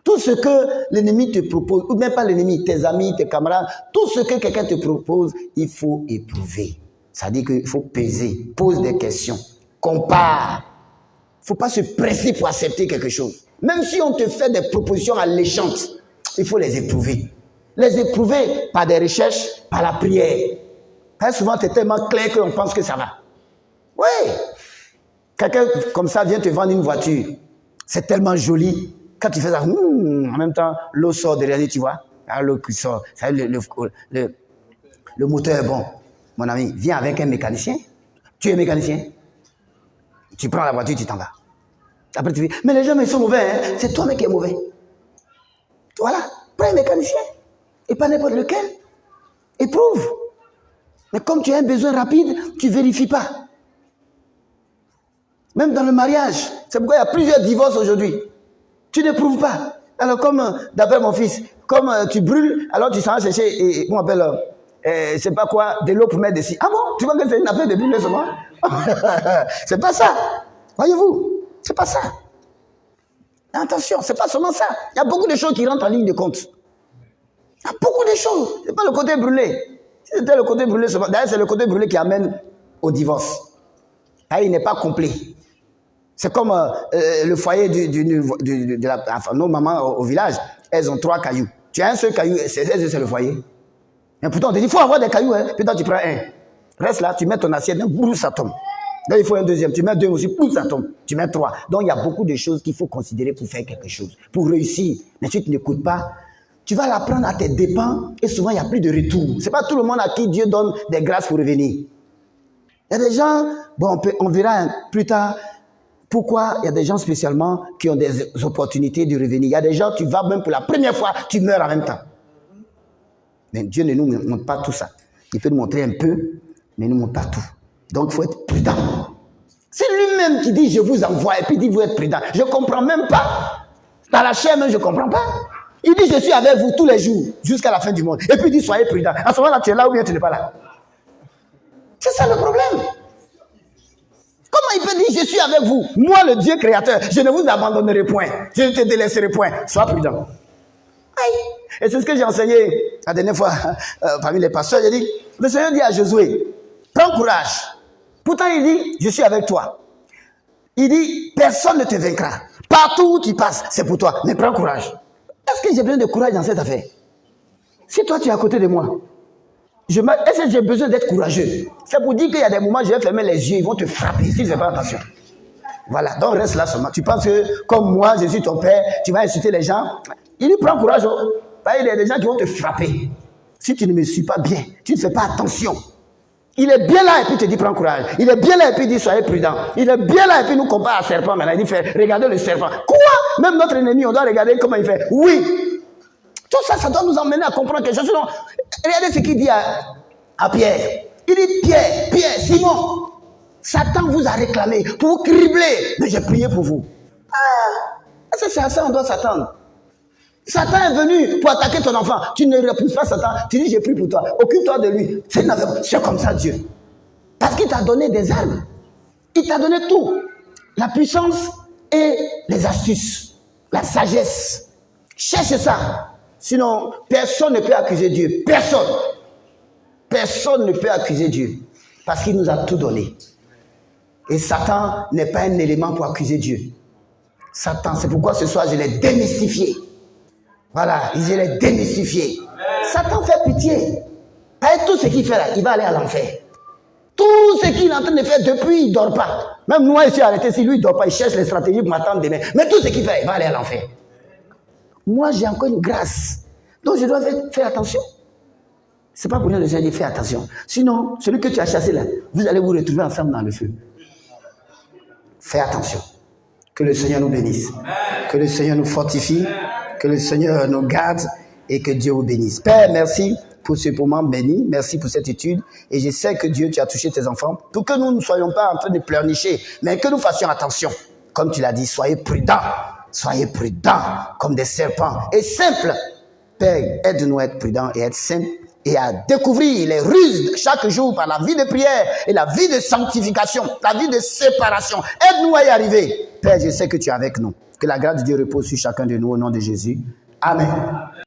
Tout ce que l'ennemi te propose, ou même pas l'ennemi, tes amis, tes camarades, tout ce que quelqu'un te propose, il faut éprouver. Ça veut dire qu'il faut peser, pose des questions, compare. Il ne faut pas se presser pour accepter quelque chose. Même si on te fait des propositions alléchantes, il faut les éprouver. Les éprouver par des recherches, par la prière. Parce que souvent, tu es tellement clair qu'on pense que ça va. Oui. Quelqu'un comme ça vient te vendre une voiture. C'est tellement joli. Quand tu fais ça, en même temps, l'eau sort derrière, tu vois. Alors l'eau qui sort, ça veut dire le moteur est bon. Mon ami, viens avec un mécanicien. Tu es mécanicien. Tu prends la voiture, tu t'en vas. Après tu dis, mais les gens ils sont mauvais, hein? C'est toi-même qui es mauvais. Voilà, prends un mécanicien. Et pas n'importe lequel. Éprouve. Mais comme tu as un besoin rapide, tu ne vérifies pas. Même dans le mariage. C'est pourquoi il y a plusieurs divorces aujourd'hui. Tu n'éprouves pas. Alors comme, d'après mon fils, comme tu brûles, alors tu s'en vas chercher, comment on appelle, je sais pas quoi, de l'eau pour mettre dessus. Ah bon? Tu vois que c'est une affaire de brûler seulement? C'est pas ça. Voyez-vous? C'est pas ça. Attention, c'est pas seulement ça. Il y a beaucoup de choses qui rentrent en ligne de compte. Il y a beaucoup de choses. C'est pas le côté brûlé. Si c'était le côté brûlé seulement, d'ailleurs c'est le côté brûlé qui amène au divorce. Là, il n'est pas complet. C'est comme le foyer de nos mamans au village. Elles ont 3 cailloux. Tu as un seul caillou, c'est le foyer. Mais pourtant, on te dit, il faut avoir des cailloux. Hein. Puis toi, tu prends un. Reste là, tu mets ton assiette, boum, ça tombe. Là, il faut un deuxième. Tu mets 2 aussi, boum, ça tombe. Tu mets 3. Donc, il y a beaucoup de choses qu'il faut considérer pour faire quelque chose. Pour réussir. Mais si tu n'écoutes pas, tu vas l'apprendre à tes dépens et souvent, il n'y a plus de retour. Ce n'est pas tout le monde à qui Dieu donne des grâces pour revenir. Il y a des gens, bon, on verra plus tard, pourquoi il y a des gens spécialement qui ont des opportunités de revenir. Il y a des gens, tu vas même pour la première fois, tu meurs en même temps. Mais Dieu ne nous montre pas tout ça. Il peut nous montrer un peu, mais il ne nous montre pas tout. Donc, il faut être prudent. C'est lui-même qui dit, je vous envoie, et puis il dit, vous êtes prudent. Je ne comprends même pas. Dans la chair même, je ne comprends pas. Il dit, je suis avec vous tous les jours, jusqu'à la fin du monde. Et puis il dit, soyez prudent. À ce moment-là, tu es là ou bien tu n'es pas là. C'est ça le problème. Comment il peut dire, je suis avec vous, moi le Dieu créateur, je ne vous abandonnerai point, je ne te délaisserai point. Sois prudent. Aïe. Et c'est ce que j'ai enseigné la dernière fois parmi les pasteurs. J'ai dit, le Seigneur dit à Josué, prends courage. Pourtant il dit, je suis avec toi. Il dit, personne ne te vaincra. Partout où tu passes, c'est pour toi. Mais prends courage. Est-ce que j'ai besoin de courage dans cette affaire? Si toi tu es à côté de moi, est-ce que j'ai besoin d'être courageux? C'est pour dire qu'il y a des moments, je vais fermer les yeux, ils vont te frapper si tu ne fais pas attention. Voilà, donc reste là seulement. Tu penses que, comme moi, je suis ton père, tu vas insulter les gens. Il dit, prends courage. Il y a des gens qui vont te frapper. Si tu ne me suis pas bien, tu ne fais pas attention. Il est bien là et puis il te dit, prends courage. Il est bien là et puis il dit, soyez prudent. Il est bien là et puis il nous compare à serpent maintenant. Il dit, regardez le serpent. Quoi? Même notre ennemi, on doit regarder comment il fait. Oui. Tout ça, ça doit nous emmener à comprendre quelque chose. Sinon, regardez ce qu'il dit à Pierre. Il dit, Pierre, Simon, Satan vous a réclamé pour vous cribler. Mais j'ai prié pour vous. C'est à ça on doit s'attendre. Satan est venu pour attaquer ton enfant. Tu ne repousses pas Satan. Tu dis, j'ai prié pour toi. Occupe-toi de lui. C'est comme ça Dieu. Parce qu'il t'a donné des armes. Il t'a donné tout. La puissance et les astuces. La sagesse. Cherche ça. Sinon, personne ne peut accuser Dieu. Personne. Personne ne peut accuser Dieu. Parce qu'il nous a tout donné. Et Satan n'est pas un élément pour accuser Dieu. Satan, c'est pourquoi ce soir je l'ai démystifié. Voilà, je l'ai démystifié. Satan fait pitié. Avec tout ce qu'il fait là, il va aller à l'enfer. Tout ce qu'il est en train de faire depuis, il ne dort pas. Même moi, je suis arrêté. Si lui, il ne dort pas, il cherche les stratégies pour m'attendre demain. Mais tout ce qu'il fait, il va aller à l'enfer. Moi, j'ai encore une grâce. Donc, je dois faire attention. Ce n'est pas pour nous de dire, fais attention. Sinon, celui que tu as chassé là, vous allez vous retrouver ensemble dans le feu. Fais attention. Que le Seigneur nous bénisse. Que le Seigneur nous fortifie. Que le Seigneur nous garde et que Dieu vous bénisse. Père, merci pour ce moment béni. Merci pour cette étude. Et je sais que Dieu, tu as touché tes enfants pour que nous ne soyons pas en train de pleurnicher, mais que nous fassions attention. Comme tu l'as dit, soyez prudents. Soyez prudents comme des serpents. Et simples. Père, aide-nous à être prudents et à être simples et à découvrir les ruses chaque jour par la vie de prière et la vie de sanctification, la vie de séparation. Aide-nous à y arriver. Père, je sais que tu es avec nous. Que la grâce de Dieu repose sur chacun de nous au nom de Jésus. Amen.